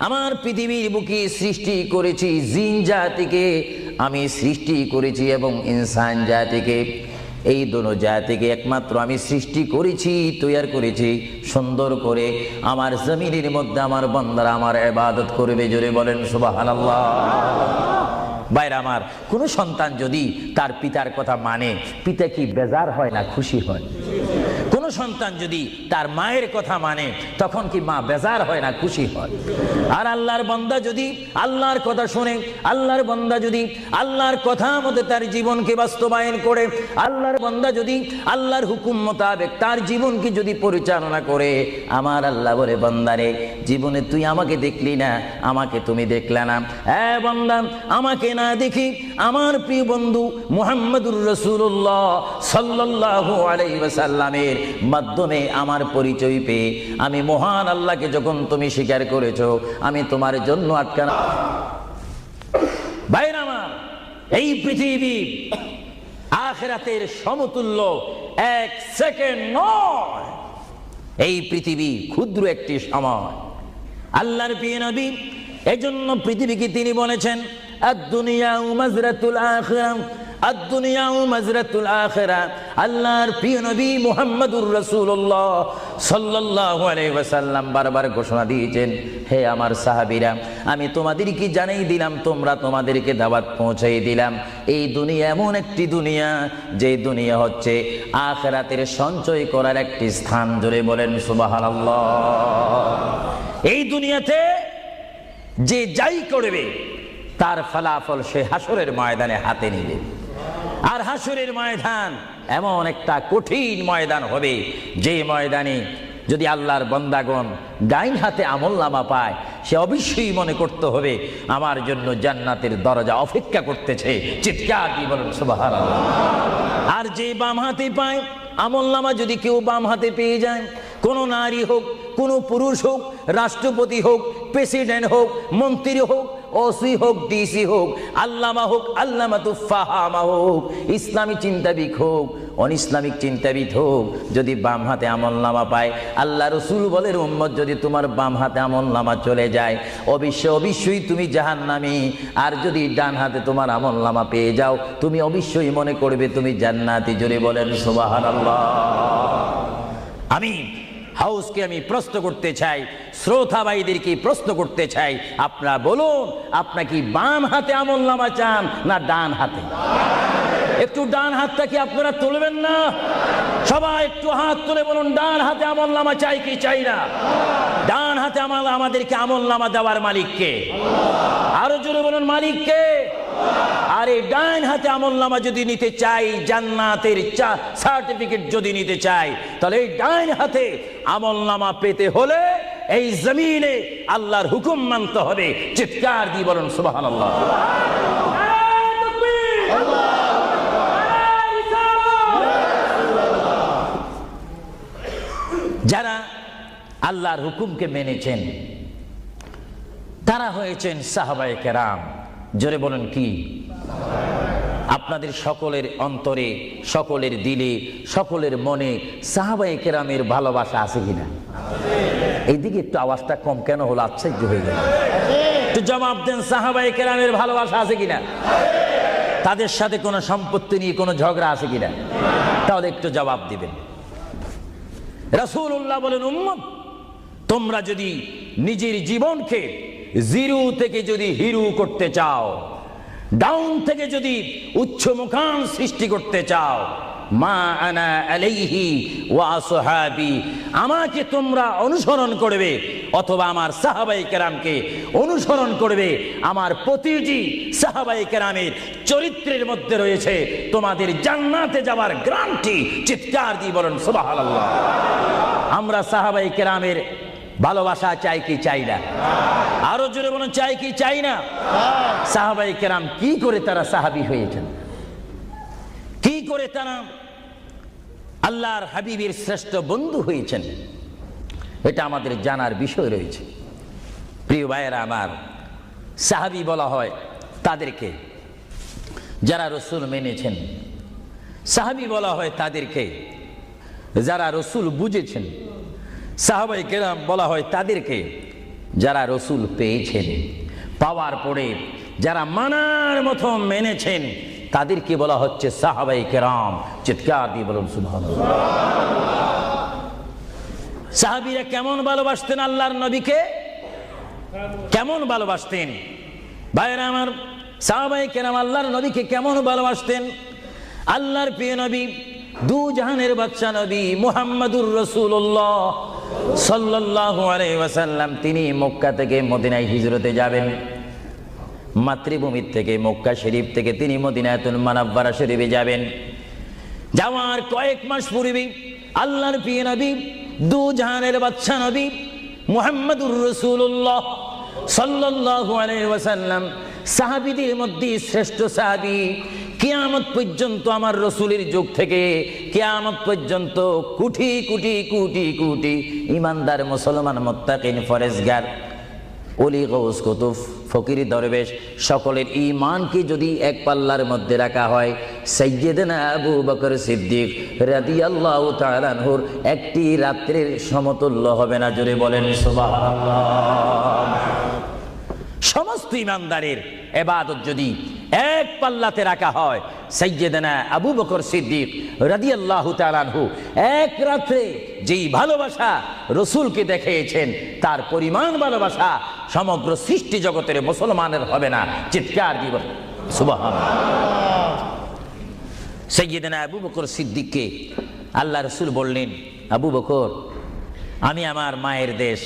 আমার পৃথিবীর বুকে সৃষ্টি করেছি জিন জাতিকে, আমি সৃষ্টি করেছি এবং ইনসান জাতিকে। এই দোনো জাতিকে একমাত্র আমি সৃষ্টি করেছি, তৈরি করেছি সুন্দর করে। আমার জমিনের মধ্যে আমার বান্দারা আমার ইবাদত করবে। জোরে বলেন সুবহানাল্লাহ। ভাইরা আমার, কোন সন্তান যদি তার পিতার কথা মানে, পিতা কি বেজার হয় না খুশি হয়? কোন সন্তান যদি তার মায়ের কথা মানে, তখন কি মা বেজার হয় না খুশি হয়? আর আল্লাহর বান্দা যদি আল্লাহর কথা শুনে, আল্লাহর বান্দা যদি আল্লাহর কথা মতো তার জীবনকে বাস্তবায়ন করে, আল্লাহর বান্দা যদি আল্লাহর হুকুম মোতাবেক তার জীবনকে যদি পরিচালনা করে, আমার আল্লাহ বলে, বান্দারে জীবনে তুই আমাকে দেখলি না, আমাকে তুমি দেখলে না। হ্যাঁ বান্দা, আমাকে না দেখি আমার প্রিয় বন্ধু মুহাম্মদুর রাসূলুল্লাহ সাল্লাল্লাহু আলাইহি ওয়াসাল্লামের মাধ্যমে আমার পরিচয় পেয়ে আমি মহান আল্লাহকে যখন তুমি স্বীকার করেছো, আমি তোমার জন্য আটকানা। ভাইরা আমার, এই পৃথিবী আখিরাতের সমতুল্য 1 সেকেন্ড নয়। এই পৃথিবী ক্ষুদ্র একটি সময়। আল্লাহর প্রিয় নবী এজন্য পৃথিবীকে তিনি বলেছেন, আদ-দুনিয়া মাজরাতুল আখিরা, আদ-দুনিয়া মাজরাতুল আখিরা। আল্লাহর প্রিয় নবী মুহাম্মদুর রাসূলুল্লাহ সাল্লাল্লাহু আলাইহি ওয়াসাল্লাম বারবার ঘোষণা দিয়েছেন, হে আমার সাহাবীরা, আমি তোমাদেরকে জানাই দিলাম, তোমরা তোমাদেরকে দাওয়াত পৌঁছাই দিলাম, এই দুনিয়া এমন একটি দুনিয়া, যে দুনিয়া হচ্ছে আখিরাতের সঞ্চয় করার একটি স্থান। জোরে বলেন সুবহানাল্লাহ। এই দুনিয়াতে যে যাই করবে তার ফলাফল সে হাসরের ময়দানে হাতে নেবে। আর হাসরের ময়দান এমন একটা কঠিন ময়দান হবে, যে ময়দানে যদি আল্লাহর বান্দাগণ ডাইন হাতে আমলনামা পায়, সে অবশ্যই মনে করতে হবে আমার জন্য জান্নাতের দরজা অপেক্ষা করতেছে। চিৎকার দিয়ে বলেন সুবহানাল্লাহ। আর যে বাম হাতে পায় আমলনামা, যদি কেউ বাম হাতে পেয়ে যায়, কোন নারী হোক, কোন পুরুষ হোক, রাষ্ট্রপতি হোক, প্রেসিডেন্ট হোক, মন্ত্রী হোক, ওসি হোক, ডিসি হোক, আল্লামা হোক, আল্লামাতুল ফাহামা হোক, ইসলামী চিন্তাবিদ হোক, অনইসলামিক চিন্তাবিদ হোক, যদি বাম হাতে আমলনামা পায়, আল্লাহ রাসূল বলেন, উম্মত যদি তোমার বাম হাতে আমলনামা চলে যায়, অবশ্যই তুমি জাহান্নামী। আর যদি ডান হাতে তোমার আমলনামা পেয়ে যাও, তুমি অবশ্যই মনে করবে তুমি জান্নাতি। জোরে বলেন সুবহানাল্লাহ। আমি হাউসকে আমি প্রশ্ন করতে চাই, শ্রোতা ভাইদেরকে প্রশ্ন করতে চাই, আপনারা বলুন, আপনারা কি বাম হাতে আমলনামা চান না ডান হাতে? একটু ডান হাতটা কি আপনারা তুলবেন না? সবাই একটু হাত তুলে বলুন, ডান হাতে আমলনামা চাই কি চাই না? ডান হাতে আমাদেরকে আমলনামা দেওয়ার মালিক কে? আরো জোরে বলুন, মালিক কে? আর এই ডান হাতে আমলনামা যদি নিতে চাই, জান্নাতের সার্টিফিকেট যদি নিতে চাই, তাহলে এই ডান হাতে আমলনামা পেতে হলে এই জমিনে আল্লাহর হুকুম মানতে হবে। চিৎকার দিয়ে বলুন সুবহানাল্লাহ। যারা আল্লাহর হুকুমকে মেনেছেন তারা হয়েছেন সাহাবায়ে কেরাম। জোরে বলেন কি? আপনাদের সকলের অন্তরে, সকলের দিলে, সকলের মনে সাহাবায়ে কেরামের ভালোবাসা আছে কিনা? এইদিকে একটু আওয়াজটা কম কেন হলো? আশ্চর্য হয়ে গেল। একটু জবাব দেন, সাহাবায়ে কেরামের ভালোবাসা আছে কিনা? তাদের সাথে কোনো সম্পত্তি নিয়ে কোনো ঝগড়া আছে কিনা? তাহলে একটু জবাব দিবেন। রাসূলুল্লাহ বলেন, উম্মত তোমরা যদি নিজের জীবনকে জিরো থেকে যদি হিরো করতে চাও, ডাউন থেকে যদি উচ্চ মুকাম সৃষ্টি করতে চাও, মা আনা আলাইহি ওয়া আসহাবি, আমাকে তোমরা অনুসরণ করবে অথবা আমার সাহাবায়ে কেরামকে অনুসরণ করবে। আমার প্রতিটি সাহাবায়ে কেরামের চরিত্রের মধ্যে রয়েছে তোমাদের জান্নাতে যাওয়ার গ্যারান্টি। চিৎকার দিয়ে বলেন সুবহানাল্লাহ। আমরা সাহাবায়ে কেরামের ভালোবাসা চাই কি চাই না? আরো জোরে বলুন, চাই কি চাই না? সাহাবায়ে কেরাম কি করে তারা সাহাবী হয়েছেন, কি করে তারা আল্লাহর হাবিবের শ্রেষ্ঠ বন্ধু হয়েছেন, এটা আমাদের জানার বিষয় রয়েছে। প্রিয় ভাইয়েরা আমার, সাহাবী বলা হয় তাদেরকে যারা রসুল মেনেছেন, সাহাবী বলা হয় তাদেরকে যারা রসুল বুঝেছেন, সাহাবায়ে কেরাম বলা হয় তাদেরকে যারা রসুল পেয়েছেন, পাওয়ার পরে যারা মানার মতো মেনেছেন, তাদেরকে বলা হচ্ছে সাহাবায়ে কেরাম। চিৎকার দিয়ে বলুন সুবহানাল্লাহ। সাহাবীরা কেমন ভালোবাসতেন আল্লাহর নবীকে? কেমন ভালোবাসতেন ভাইরা আমার? সাহাবায়ে কেরাম আল্লাহর নবীকে কেমন ভালোবাসতেন? আল্লাহর প্রিয় নবী, দু জাহানের বাদশা নবী মুহাম্মাদুর রাসূলুল্লাহ সাল্লাল্লাহু আলাইহি ওয়াসাল্লাম, তিনি মক্কা থেকে মদিনায় হিজরতে যাবেন। মাতৃভূমি থেকে মক্কা শরীফ থেকে তিনি মদিনাতুল মুনাওয়ারা শরীফে যাবেন। যাওয়ার কয়েক মাস পূর্বে আল্লাহর প্রিয় নবী, দু জাহানের বাদশা নবী মুহাম্মাদুর রাসূলুল্লাহ সাল্লাল্লাহু আলাইহি ওয়াসাল্লাম, সাহাবীদের মধ্যে শ্রেষ্ঠ সাহাবী, কিয়ামত পর্যন্ত আমার রসুলের যুগ থেকে কিয়ামত পর্যন্ত কোটি কোটি কোটি কোটি ইমানদার মুসলমান মুত্তাকিন ফরেজগার ওলি গৌস কুতুব ফকির দরবেশ সকলের ঈমানকে যদি এক পাল্লার মধ্যে রাখা হয়, সাইয়্যিদনা আবু বকর সিদ্দিক রাদিয়াল্লাহু তাআলা আনহুর একটি রাত্রির সমতুল্য হবে না। জোরে বলেন সুবহানাল্লাহ। সমস্ত ঈমানদারের ইবাদত যদি এক পাল্লাতে রাখা হয়, সাইয়্যিদনা আবু বকর সিদ্দিক রাদিয়াল্লাহু তাআলা আনহু এক রাতে যেই ভালোবাসা রসুলকে দেখিয়েছেন, তার পরিমাণ ভালোবাসা সমগ্র সৃষ্টি জগতের মুসলমানের হবে না। চিৎকার দিব সুবহানাল্লাহ। সাইয়্যিদনা আবু বকর সিদ্দিককে আল্লাহ রসুল বললেন, আবু বকর, আমি আমার মায়ের দেশ,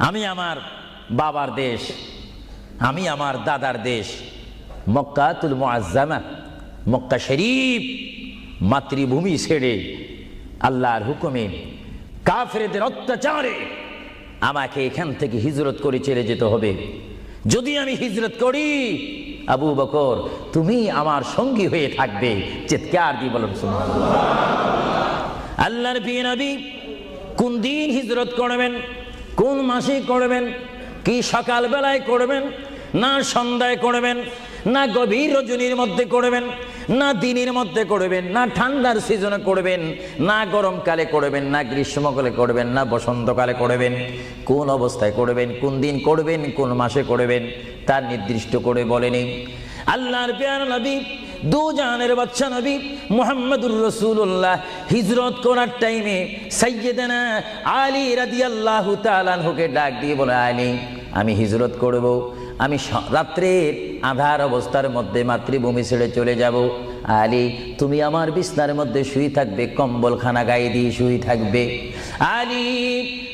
আমি আমার বাবার দেশ, আমি আমার দাদার দেশ মক্কাতুল মুআজ্জামা, মক্কা শরীফ মাতৃভূমি ছেড়ে আল্লাহর হুকুমে কাফেরদের অত্যাচারে আমাকে এখান থেকে হিজরত করে চলে যেতে হবে। যদি আমি হিজরত করি, আবু বকর তুমি আমার সঙ্গী হয়ে থাকবে। চিৎকার দিয়ে বলুন সুবহানাল্লাহ। আল্লাহর প্রিয় নবী কোন দিন হিজরত করবেন, কোন মাসে করবেন, কি সকাল বেলায় করবেন, না সন্ধ্যায় করবেন, না গভীর রজনীর মধ্যে করবেন, না দিনের মধ্যে করবেন, না ঠান্ডার সিজনে করবেন, না গরমকালে করবেন, না গ্রীষ্মকালে করবেন, না বসন্তকালে করবেন, কোন অবস্থায় করবেন, কোন দিন করবেন, কোন মাসে করবেন, তার নির্দিষ্ট করে বলেনি। আল্লাহর প্রিয় নবী, দু জাহানের বাদশা নবী মুহাম্মাদুর রাসূলুল্লাহ হিজরত করার টাইমে সাইয়্যিদানা আলী রাদিয়াল্লাহু তাআলা আনহুকে ডাক দিয়ে বলে, আলী আমি হিজরত করব, আমি রাত্রের আঁধার অবস্থার মধ্যে মাতৃভূমি ছেড়ে চলে যাব। আলী তুমি আমার বিছনার মধ্যে শুয়ে থাকবে, কম্বলখানা গায়ে দিয়ে শুয়ে থাকবে। আলী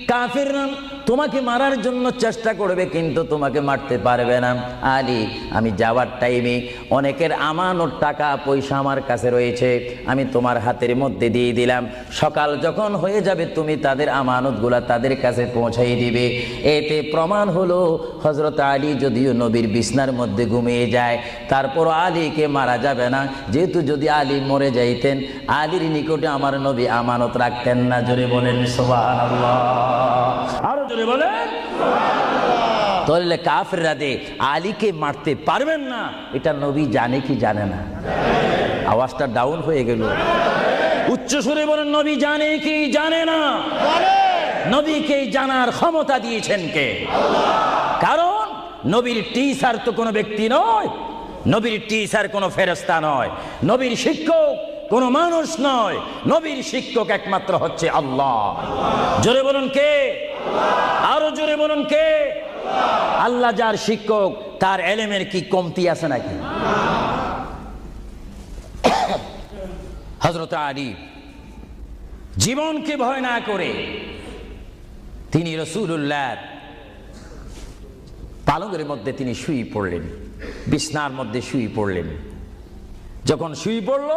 কাফিররা তোমাকে মারার জন্য চেষ্টা করবে, কিন্তু তোমাকে মারতে পারবে না। আলী আমি যাওয়ার টাইমে অনেকের আমানত টাকা পয়সা আমার কাছে রয়েছে, আমি তোমার হাতের মধ্যে দিয়ে দিলাম। সকাল যখন হয়ে যাবে তুমি তাদের আমানতগুলা তাদের কাছে পৌঁছাই দিবে। এতে প্রমাণ হলো হযরত আলী যদিও নবীর বিছনার মধ্যে ঘুমিয়ে যায়, তারপর আলীকে মারা যাবে না, যেহেতু যদি আলী মরে যাইতেন আলীর নিকটে আমার নবী আমানত রাখতেন না। জোরে বলেন সুবহানাল্লাহ। আরো জোরে বলেন সুবহানাল্লাহ। তাহলে কাফেররা দে আলীকে মারতে পারবেন না, এটা নবী জানে কি জানে না? আওয়াজটা ডাউন হয়ে গেল, উচ্চ সুরে বলেন নবী জানে কি জানে না? নবীকে জানার ক্ষমতা দিয়েছেন কে? কারণ নবীর টিচার তো কোনো ব্যক্তি নয়, নবীর টিচার কোনো ফেরেশতা নয়, নবীর শিক্ষক কোনো মানুষ নয়, নবীর শিক্ষক একমাত্র হচ্ছে আল্লাহ। জোরে বলুন কে? আরো জোরে বলুন কে? আল্লাহ যার শিক্ষক, তার এলেমের কি কমতি আছে নাকি? হযরত আলী জীবনকে ভয় না করে তিনি রাসূলুল্লাহ পালঙ্কের মধ্যে তিনি শুয়ে পড়লেন, বিছনার মধ্যে শুয়ে পড়লেন। যখন শুয়ে পড়ল,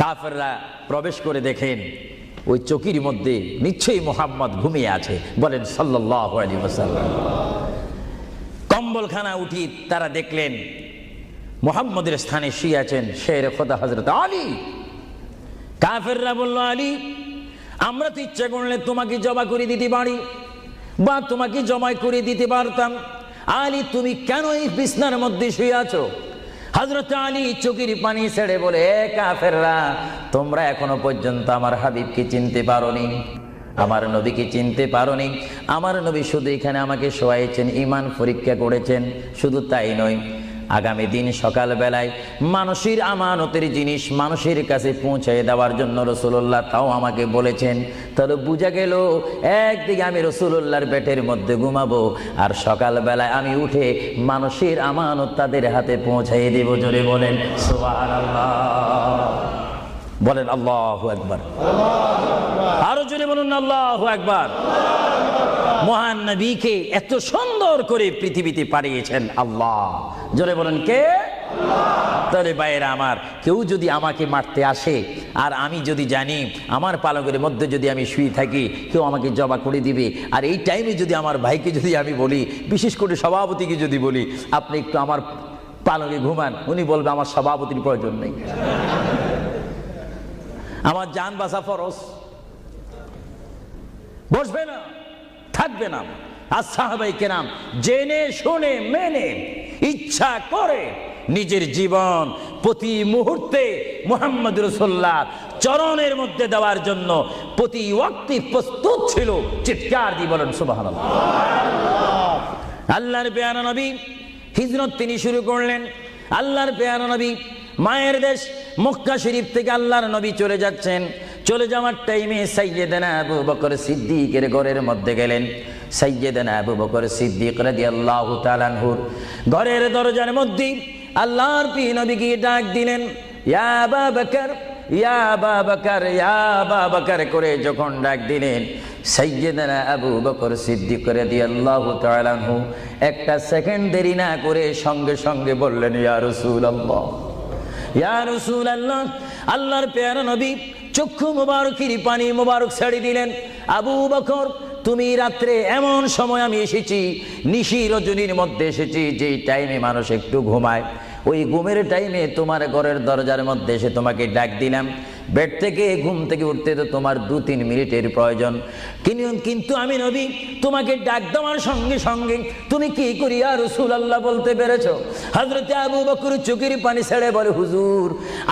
কাফেররা প্রবেশ করে দেখেন ওই চকির মধ্যে নিশ্চয়ই মুহাম্মদ ঘুমিয়ে আছে। বলেন সাল্লাল্লাহু আলাইহি ওয়াসাল্লাম। কম্বলখানা উঠি তারা দেখলেন মুহাম্মদের স্থানে শুয়ে আছেন শের খোদা হযরত আলী। কাফেররা বলল, আলী, আমরা তো ইচ্ছা করলে তোমাকে জবা করে দিতে পারি বা তোমাকে জমাই করে দিতে পারতাম। আলী, তুমি কেন এই বিছনার মধ্যে শুয়ে আছো? হযরত আলী চোখের পানি ছেড়ে বলে, কাফেররা, তোমরা এখনো পর্যন্ত আমার হাবিবকে চিনতে পারোনি, আমার নবীকে চিনতে পারোনি। আমার নবী শুধু এখানে আমাকে শোয়াইছেন, ঈমান পরীক্ষা করেছেন। শুধু তাই নয়, আগামী দিন সকালবেলায় মানুষের আমানতের জিনিস মানুষের কাছে পৌঁছে দেওয়ার জন্য রাসূলুল্লাহ তাও আমাকে বলেছেন। তাহলে বুঝা গেল, একদিকে আমি রাসূলুল্লাহর পেটের মধ্যে ঘুমাবো, আর সকালবেলায় আমি উঠে মানুষের আমানত তাদের হাতে পৌঁছাই দেব। জোরে বলেন সুবহানাল্লাহ, বলেন আল্লাহু আকবার, আরো জোরে বলুন আল্লাহু আকবার। মহান নবীকে এত সুন্দর করে পৃথিবীতে পাঠিয়েছেন আল্লাহ। জোরে বলেন কে? তাহলে ভাইয়েরা আমার, কেউ যদি আমাকে মারতে আসে আর আমি যদি জানি আমার পালকের মধ্যে যদি আমি শুয়ে থাকি, কেউ আমাকে জবা করে দিবে, আর এই টাইমে যদি আমার ভাইকে যদি আমি বলি, বিশেষ করে সভাপতিকে যদি বলি আপনি একটু আমার পালকে ঘুমান, উনি বলবে আমার সভাপতির প্রয়োজন নেই, আমার জান বাঁচা ফরজ, বসবে না, থাকবে না। আর সাহাবায়ে কেরাম জেনে শুনে মেনে ইচ্ছা করে নিজের জীবন প্রতি মুহূর্তে মুহাম্মদ রাসূলুল্লাহ চরণের মধ্যে দেওয়ার জন্য প্রতি ওয়াক্তে প্রস্তুত ছিল। চিৎকার দিয়ে বলেন সুবহানাল্লাহ। আল্লাহর পেয়ারা নবী হিজরত তিনি শুরু করলেন। আল্লাহর পেয়ারা নবী মায়ের দেশ মক্কা শরীফ থেকে আল্লাহর নবী চলে যাচ্ছেন। চলে যাওয়ার টাইমে সাইয়্যিদানা আবু বকর সিদ্দিকের ঘরের মধ্যে গেলেন। সাইয়্যিদানা আবু বকর সিদ্দিক রাদিয়াল্লাহু তাআলা আনহুর ঘরের দরজার মধ্যে আল্লাহর প্রিয় নবীকে ডাক দিলেন, ইয়া আবু বকর, ইয়া আবু বকর, ইয়া আবু বকর করে যখন ডাক দিলেন, সাইয়্যিদানা আবু বকর সিদ্দিক রাদিয়াল্লাহু তাআলা আনহু একটা সেকেন্ড দেরি না করে সঙ্গে সঙ্গে বললেন, ইয়া রাসূলুল্লাহ, ইয়া রাসূলুল্লাহ। আল্লাহর প্যারা নবী চক্ষু মুবারকের পানি মুবারক ছেড়ে দিলেন, আবু বকর, তুমি রাত্রে এমন সময় আমি এসেছি, নিশি রজনীর মধ্যে এসেছি, যেই টাইমে মানুষ একটু ঘুমায়, ওই ঘুমের টাইমে তোমার ঘরের দরজার মধ্যে এসে তোমাকে ডাক দিলাম। বেড থেকে ঘুম থেকে উঠতে তো তোমার 2-3 মিনিটের প্রয়োজন, কিন্তু আমি নবী তোমাকে ডাক দেওয়ার সঙ্গে সঙ্গে তুমি কি করি ইয়া রাসূলুল্লাহ বলতে পেরেছো? হযরত আবু বকর চোখের পানি ছেড়ে বলে, হুজুর,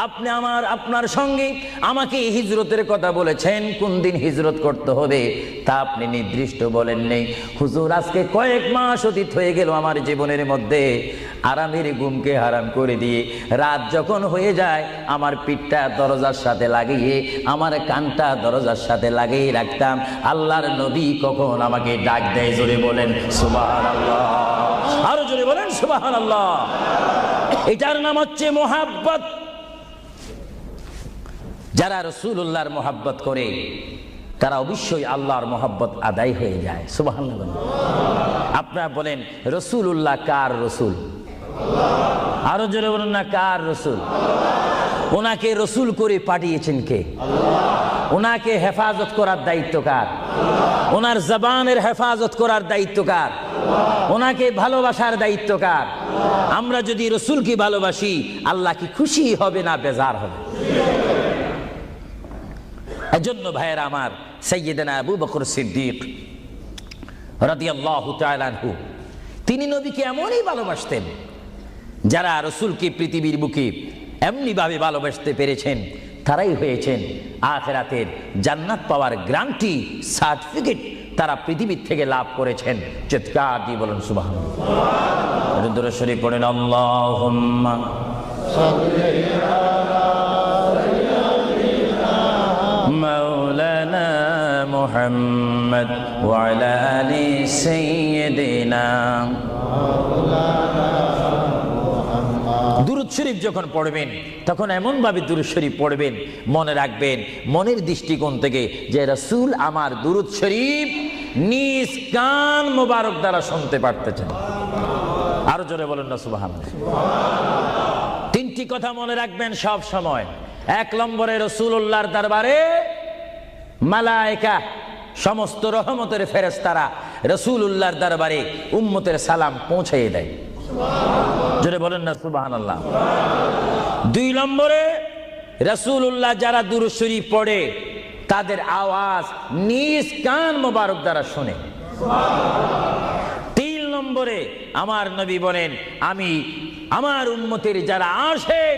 আপনি আপনার সঙ্গে আমাকে হিজরতের কথা বলেছেন, কোন দিন হিজরত করতে হবে তা আপনি নির্দিষ্ট বলেন নেই। হুজুর, আজকে কয়েক মাস অতীত হয়ে গেল আমার জীবনের মধ্যে আরামের ঘুমকে হারাম করে দিয়ে রাত যখন হয়ে যায় আমার পিঠটা দরজার সাথে লাগিয়ে আমার কানটা দরজার সাথে লাগিয়ে রাখতাম, আল্লাহর নবী কখন আমাকে ডাক দেয়। জোরে বলেন সুবহানাল্লাহ, আরো জোরে বলেন সুবহানাল্লাহ। এটার নাম হচ্ছে মোহাব্বত। যারা রাসূলুল্লাহর মোহাব্বত করে তারা অবশ্যই আল্লাহর মোহাব্বত আদায় হয়ে যায়। সুবহানাল্লাহ। আপনারা বলেন রাসূলুল্লাহ কার রাসূল? আরো জোরে বলুন না, কার রাসূল? ওনাকে রসুল করে পাঠিয়েছেন কে? ওনাকে হেফাজত করার দায়িত্ব কার? ওনার জবানের হেফাজত করার দায়িত্ব কার? ওনাকে ভালোবাসার দায়িত্ব কার? আমরা যদি রসুলকে ভালোবাসি আল্লাহ কি খুশি হবে না বেজার হবে? এজন্য ভাইয়েরা আমার, সাইয়্যিদানা আবু বকর সিদ্দিক রাদিয়াল্লাহু তাআলা আনহু, তিনি নবীকে এমনই ভালোবাসতেন, যারা রাসূলকে পৃথিবীর বুকে এমনি ভাবে ভালোবাসতে পেরেছেন তারাই হয়েছেন আখিরাতের জান্নাত পাওয়ার গ্যারান্টি সার্টিফিকেট তারা পৃথিবীর থেকে লাভ করেছেন। চিৎকার দিয়ে বলুন সুবহানাল্লাহ। দরুদ শরীফ পড়েন, আল্লাহুম্মা মাওলানা মুহাম্মদ ওয়া আলা আলি সাইয়্যিদিনা। দুরূদ শরীফ যখন পড়বেন তখন এমন ভাবে দুরূদ শরীফ পড়বেন, মনে রাখবেন মনের দৃষ্টিকোণ থেকে যে রাসূল আমার দুরূদ শরীফ নিজ কান মোবারক দ্বারা শুনতে পারতেছেন। আরো জোরে বলেন না সুবহানাল্লাহ। তিনটি কথা মনে রাখবেন সব সময়। এক নম্বরে রাসূলুল্লাহর দরবারে মালায়েকা সমস্ত রহমতের ফেরেশতারা রাসূলুল্লাহর দরবারে উম্মতের সালাম পৌঁছিয়ে দেয়। জোরে বলেন না সুবহানাল্লাহ। দুই নম্বরে রাসূলুল্লাহ যারা দুরূদ শরীফ পড়ে তাদের আওয়াজ নিজ কান মোবারক দ্বারা শুনে। তিন নম্বরে আমার নবী বলেন, আমি আমার উম্মতের যারা আশিক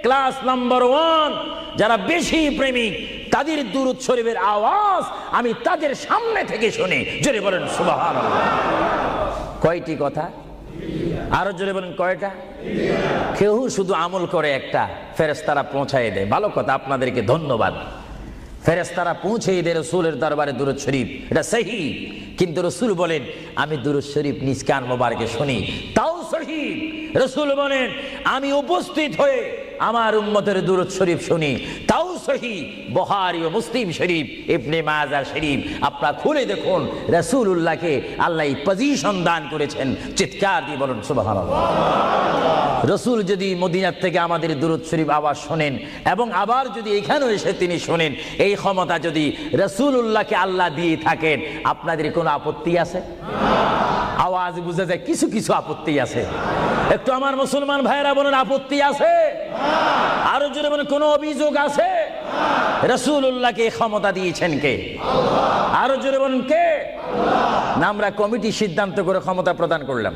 ক্লাস নাম্বার 1, যারা বেশি প্রেমিক, তাদের দুরূদ শরীফের আওয়াজ আমি তাদের সামনে থেকে শুনি। জোরে বলেন সুবহানাল্লাহ। কয়টি কথা? আরো জোরে বলেন কয়টা? কেউ শুধু আমল করে একটা, ফেরেশতারা পৌঁছায় দেয়। ভালো কথা, আপনাদেরকে ধন্যবাদ। ফেরেশতারা পৌঁছে দেয় রাসূলের দরবারে দুরূদ শরীফ, এটা সহিহ। কিন্তু রাসূল বলেন আমি দুরূদ শরীফ নিজ কান মোবারকে শুনি, তাও সহিহ। রাসূল বলেন আমি উপস্থিত হয়ে আমার উম্মতের দুরূদ শরীফ শুনি, তাও সহিহ। বুখারী ও মুসলিম শরীফ, ইবনে মাজাহ শরীফ আপনারা খুলে দেখুন, রাসূলুল্লাহকে আল্লাহ এই পজিশন দান করেছেন। চিৎকার দিয়ে বলুন সুবহানাল্লাহ। রাসূল যদি মদিনার থেকে আমাদের দুরূদ শরীফ আওয়াজ শোনেন এবং আবার যদি এখানেও এসে তিনি শোনেন, এই ক্ষমতা যদি রাসূলুল্লাহকে আল্লাহ দিয়ে থাকেন, আপনাদের কোনো আপত্তি আছে? আওয়াজ বুঝে যায় কিছু কিছু আপত্তি আছে। একটু আমার মুসলমান ভাইয়েরা বলেন আপত্তি আছে? আরো জোরে বলেন কোনো অভিযোগ আছে? রাসূলুল্লাহকে ক্ষমতা দিয়েছেন কে? আরো জোরে বলেন কে? না আমরা কমিটি সিদ্ধান্ত করে ক্ষমতা প্রদান করলাম?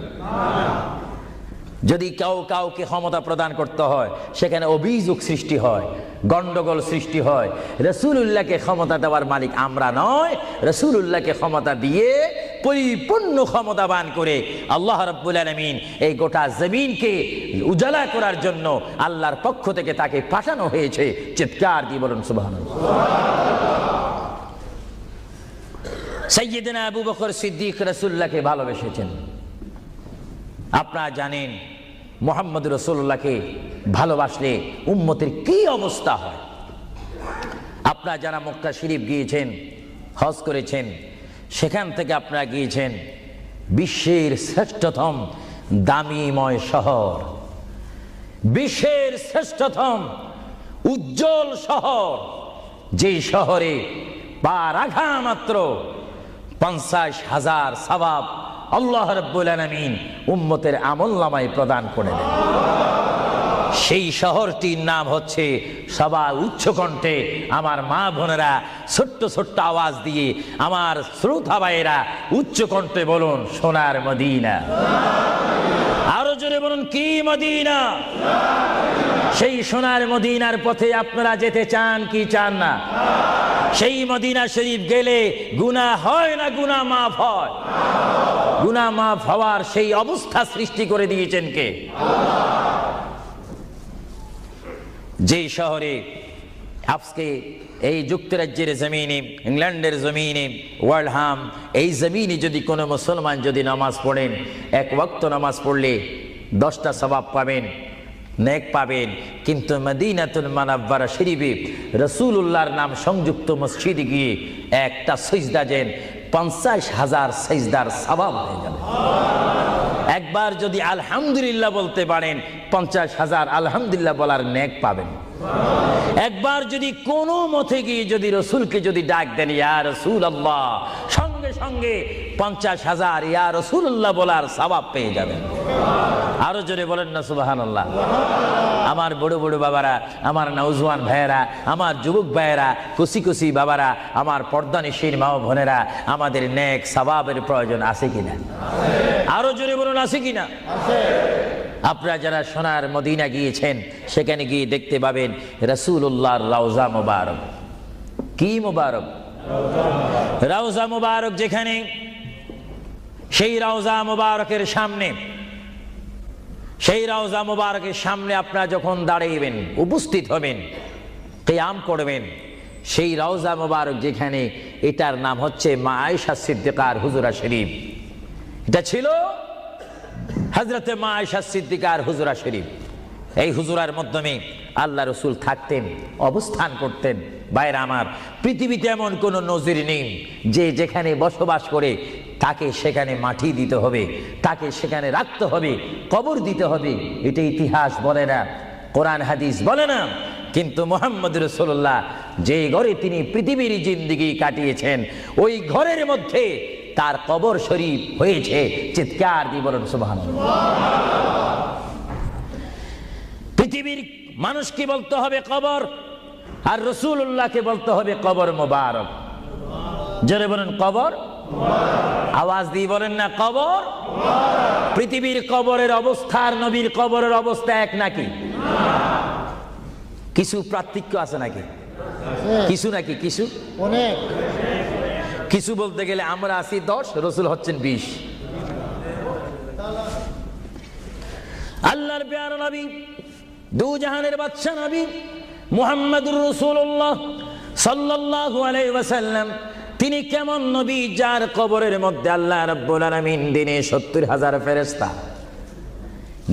যদি কাউকে ক্ষমতা প্রদান করতে হয় সেখানে অভিযোগ সৃষ্টি হয়, গন্ডগোল সৃষ্টি হয়। রাসূলুল্লাহকে ক্ষমতা দেওয়ার মালিক আমরা নয়। রাসূলুল্লাহকে ক্ষমতা দিয়ে পরিপূর্ণ ক্ষমতাবান করে আল্লাহ রাব্বুল আলামিন এই গোটা জমিনকে উজালা করার জন্য আল্লাহর পক্ষ থেকে তাকে পাঠানো হয়েছে। চিৎকার দিয়ে বলুন সুবহানাল্লাহ। সাইয়্যিদনা আবু বকর সিদ্দিক রাসূলুল্লাহকে ভালোবেসেছেন। আপনারা জানেন মুহাম্মদ রাসূলুল্লাহকে ভালোবাসলে উম্মতের কি অবস্থা হয়। আপনারা যারা মক্কা শরীফ গিয়েছেন, হজ করেছেন, সেখান থেকে আপনারা গিয়েছেন বিশ্বের শ্রেষ্ঠতম দামিময় শহর, বিশ্বের শ্রেষ্ঠতম উজ্জ্বল শহর, যে শহরে পা রাখা মাত্র 50,000 সওয়াব আল্লাহ রাব্বুল আলামিন উম্মতের আমলনামায় প্রদান করে দেন। সেই শহরটির নাম হচ্ছে, সবাই উচ্চ কণ্ঠে আমার মা বোনেরা ছোট্ট ছোট্ট আওয়াজ দিয়ে আমার শ্রোতা ভাইয়েরা উচ্চ কণ্ঠে বলুন সোনার মদিনা। আরো জোরে বলুন কি মদিনা? সেই সোনার মদিনার পথে আপনারা যেতে চান কি চান না? সেই মদিনা শরীফ গেলে গুনাহ হয় না গুনাহ মাফ হয়? গুনাহ মাফ হওয়ার সেই অবস্থা সৃষ্টি করে দিয়েছেন কে? যে শহরে আজকে এই যুক্তরাজ্যের জমিনে, ইংল্যান্ডের জমিনে, ওয়ার্ল্ডহাম এই জমিনে যদি কোনো মুসলমান যদি নামাজ পড়েন, এক ওয়াক্ত নামাজ পড়লে 10টা সওয়াব পাবেন, নেক পাবেন। কিন্তু মদিনাতুল মুনাওয়ারা শরীফে রাসূলুল্লাহর নাম সংযুক্ত মসজিদে গিয়ে একটা সিজদা দেন, 50,000 সিজদার সওয়াব হয়ে যাবে। একবার যদি আলহামদুলিল্লাহ বলতে পারেন, 50,000 আলহামদুলিল্লাহ বলার নেক পাবেন। একবার যদি কোনো মতে গিয়ে যদি রাসূলকে যদি ডাক দেন ইয়া রাসূলুল্লাহ, সঙ্গে সঙ্গে সঙ্গে 50,000 ইয়া রাসূলুল্লাহ বলার সওয়াব পেয়ে যাবেন। আরো জোরে বলেন না সুবহানাল্লাহ। আমার বড় বড় বাবারা, আমার নওজওয়ান ভাইয়েরা, আমার যুবক ভাইয়েরা, কুসি কুসি বাবারা, আমার পর্দানিশীন মা ও বোনেরা, আমাদের নেক সওয়াবের প্রয়োজন আছে কিনা? আরো জোরে বলুন আছে কিনা? আপনারা যারা সোনার মদিনা গিয়েছেন সেখানে গিয়ে দেখতে পাবেন রাসূলুল্লাহর রওজা মুবারক। কি মুবারক? রওজা মুবারক। যেখানে সেই রওজা মুবারকের সামনে, সেই রওজা মুবারকের সামনে আপনারা যখন দাঁড়াইবেন, উপস্থিত হবেন, কিয়াম করবেন, সেই রওজা মুবারক যেখানে, এটার নাম হচ্ছে মা আয়েশা সিদ্দিকার হুজরা শরীফ। এটা ছিল হযরতে মা আয়েশা সিদ্দিকার হুজরা শরীফ। এই হুজরার মাধ্যমে আল্লাহ রসুল থাকতেন, অবস্থান করতেন। ভাইরা আমার, পৃথিবীতে এমন কোনো নজির নেই যে যেখানে বসবাস করে তাকে সেখানে মাটি দিতে হবে, তাকে সেখানে রাখতে হবে, কবর দিতে হবে। এটা ইতিহাস বলে না, কোরআন হাদিস বলে না। কিন্তু মুহাম্মদ রাসূলুল্লাহ যে ঘরে তিনি পৃথিবীর জিন্দেগি কাটিয়েছেন, ওই ঘরের মধ্যে তার কবর শরীফ হয়েছে। চিৎকার দিয়ে বলুন সুবহানাল্লাহ। পৃথিবীর মানুষকে বলতে হবে কবর, আর রাসূলুল্লাহকে বলতে হবে কবর মুবারক। জোরে বলেন কবর, আওয়াজ দিয়ে বলেন না কবর। পৃথিবীর কবরের অবস্থা আর নবীর কবরের অবস্থা এক নাকি? কিছু পার্থক্য আছে নাকি? কিছু নাকি? কিছু অনেক। কিছু বলতে গেলে আমরা আছি 10, রাসূল হচ্ছেন 20। আল্লাহর প্যারা নবী, দু জাহানের বাদশা নবী মুহাম্মদুর রাসূলুল্লাহ সাল্লাল্লাহু আলাইহি ওয়াসাল্লাম, তিনি কেমন নবী যার কবরের মধ্যে আল্লাহ রাব্বুল আলামিন দিনে 70,000 ফেরেশতা,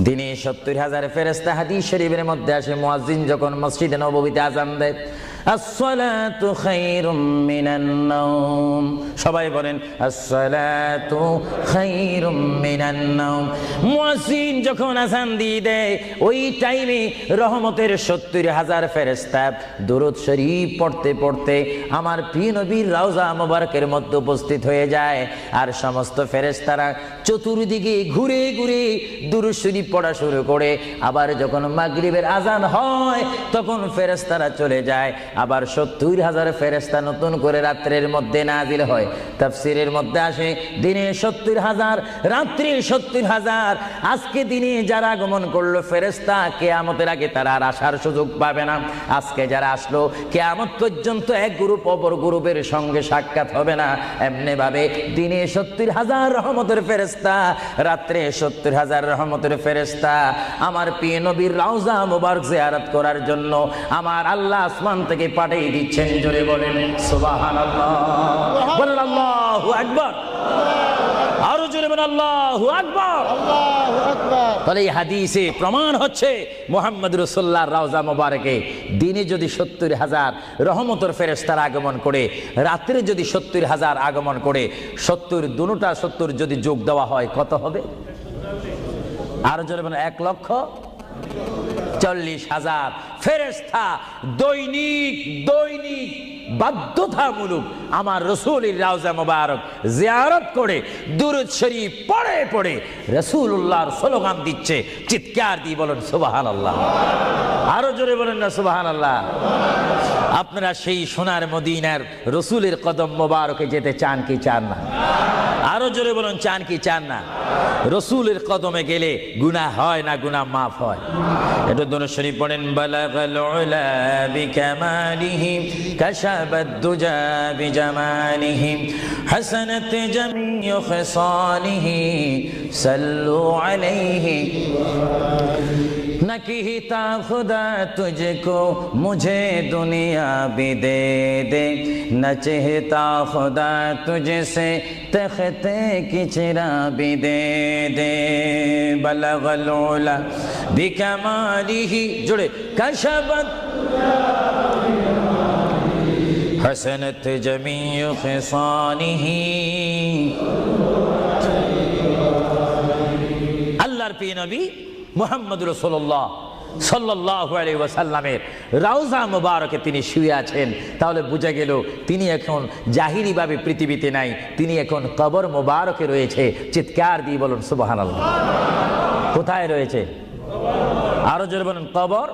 দিনে 70,000 ফেরেশতা। হাদিস শরীফের মধ্যে আসে মুয়াজ্জিন যখন মসজিদে নববীতে আযান দেয়, আসসালাতু খায়রুম মিনান নাওম, সবাই বলেন আসসালাতু খায়রুম মিনান নাওম। মুয়াজ্জিন যখন আযান দিয়ে দেয়, ওই টাইমে রহমতের 70,000 ফেরেশতা দুরূদ শরীফ পড়তে পড়তে আমার প্রিয় নবীর রওজা মুবারকের মধ্যে উপস্থিত হয়ে যায়। আর সমস্ত ফেরেশতারা চতুর্দিকে ঘুরে ঘুরে দুরূদ শরীফ পড়া শুরু করে। আবার যখন মাগরিবের আযান হয়, তখন ফেরেশতারা চলে যায়। আবার 70,000 ফেরেশতা নতুন করে রাত্রের মধ্যে নাজিল হয়। তাফসীরের মধ্যে আসে দিনে 70,000, রাত্রে 70,000। আজকে দিনে যারা আগমন করলো ফেরেশতা, কিয়ামতের আগে তারা আর আসার সুযোগ পাবে না। আজকে যারা আসলো, কিয়ামত পর্যন্ত এক গ্রুপ অপর গ্রুপের সঙ্গে সাক্ষাৎ হবে না। এমনি ভাবে দিনে 70,000 রহমতের ফেরেশতা, রাত্রে 70,000 রহমতের ফেরেশতা আমার প্রিয় নবীর রওজা মুবারক জিয়ারত করার জন্য আমার আল্লাহ আসমান থেকে পাঠিয়ে দিচ্ছেন। জোরে বলেন সুবহানাল্লাহ, বলেন আল্লাহু আকবার, আরো জোরে বলেন আল্লাহু আকবার, আল্লাহু আকবার। তাহলে এই হাদিসে প্রমাণ হচ্ছে মুহাম্মদ রাসূলুল্লাহর রওজা মুবারকে দিনে যদি 70,000 রহমতের ফেরেশতারা আগমন করে, রাত্রে যদি 70,000 আগমন করে, 70 দুটোটা 70 যদি যোগ দেওয়া হয় কত হবে? আরো জোরে বলেন 1,40,000 ফেরেশতা দৈনিক দৈনিক বাধ্যতামূলক আমার রাসূলের রওজা মুবারক জিয়ারত করে দুরূদ শরীফ পড়ে পড়ে রাসূলুল্লাহর স্লোগান দিচ্ছে। চিৎকার দিয়ে বলেন সুবহানাল্লাহ, আরো জোরে বলেন না সুবহানাল্লাহ। আপনারা সেই সোনার মদিনার রাসূলের কদম মুবারকে যেতে চান কি চান না? আরো জোরে বলুন চান কি চান না? রাসূলের কদমে গেলে গুনাহ হয় না, গুনাহ মাফ হয়। এটা দরুদ শরীফ পড়েন, বালাগাল উলা বিকামালিহি কাশাবাদ দুজা বিজামালিহি হাসানাত জামিউ খিসালিহি সাল্লু আলাইহি नकीता खुदा तुझको मुझे दुनिया भी दे दे, न चाहता खुदा तुझसे तख्ते की चिरा भी दे दे। बलगल उला बिकमालिही जुड़े कशबत हसनत जमीउ खिसानिही। अल्लाहर प्रिय नबी মুহাম্মদ রাসূলুল্লাহ সাল্লাল্লাহু আলাইহি ওয়াসাল্লামের রাউজা মুবারকে তিনি শুয়ে আছেন, তাহলে বোঝা গেল তিনি এখন জাহিরিভাবে পৃথিবীতে নাই, তিনি এখন কবর মুবারকে রয়েছে। চিৎকার দিয়ে বলুন সুবহানাল্লাহ। কোথায় রয়েছে? আরো জোরে বলুন, কবর।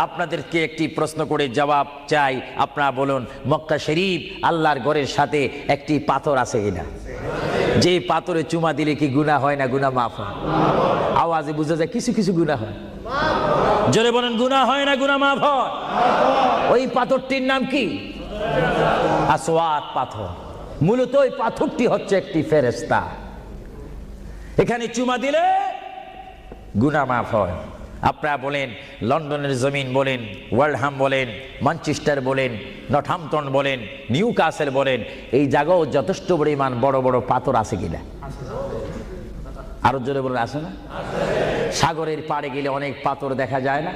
আপনাদেরকে একটি প্রশ্ন করে জবাব চাই, আপনারা বলুন, মক্কা শরীফ আল্লাহর ঘরের সাথে একটি পাথর আছে কিনা? যে পাথরে চুমা দিলে কি গুনাহ হয় না গুনাহ মাফ হয়? আওয়াজে বুঝা যায় কিছু কিছু গুনাহ হয়। জোরে বলেন, গুনাহ হয় না গুনাহ মাফ হয়? ওই পাথরটির নাম কি? আসওয়াদ পাথর। মূলত ওই পাথরটি হচ্ছে একটি ফেরেশতা। এখানে চুমা দিলে গুনাহ মাফ হয়। আপনারা বলেন, লন্ডনের জমিন বলেন, ওয়ালহাম বলেন, ম্যানচেস্টার বলেন, নর্থহ্যাম্পটন বলেন, নিউ কাসেল বলেন, এই জায়গাও যথেষ্ট পরিমাণ বড় বড় পাথর আছে কিনা? আরো জোরে বলেন, আছে না? সাগরের পাড়ে গেলে অনেক পাথর দেখা যায় না?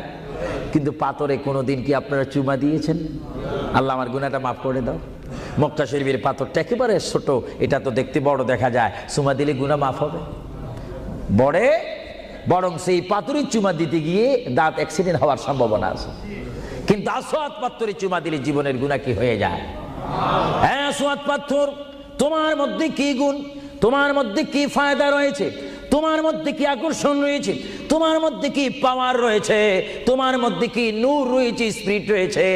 কিন্তু পাথরে কোনোদিন কি আপনারা চুমা দিয়েছেন? আল্লাহ আমার গুনাহটা মাফ করে দাও। মক্কা শরীফের পাথরটা একেবারে ছোট, এটা তো দেখতে বড় দেখা যায়, চুমা দিলে গুনাহ মাফ হবে? বড়ে বরং সেই পাথরে চুমা দিতে গিয়ে দাঁত অ্যাক্সিডেন্ট হওয়ার সম্ভাবনা আছে। কিন্তু আসওয়াদ পাথরে চুমা দিলে জীবনের গুনাহ কি হয়ে যায়? হ্যাঁ, আসওয়াদ পাথর, তোমার মধ্যে কি গুণ, তোমার মধ্যে কি ফায়দা রয়েছে, তোমার মধ্যে কি আকর্ষণ রয়েছে, তোমার মধ্যে কি পাওয়ার রয়েছে, তোমার মধ্যে কি নূর রয়েছে, স্পিরিট রয়েছে,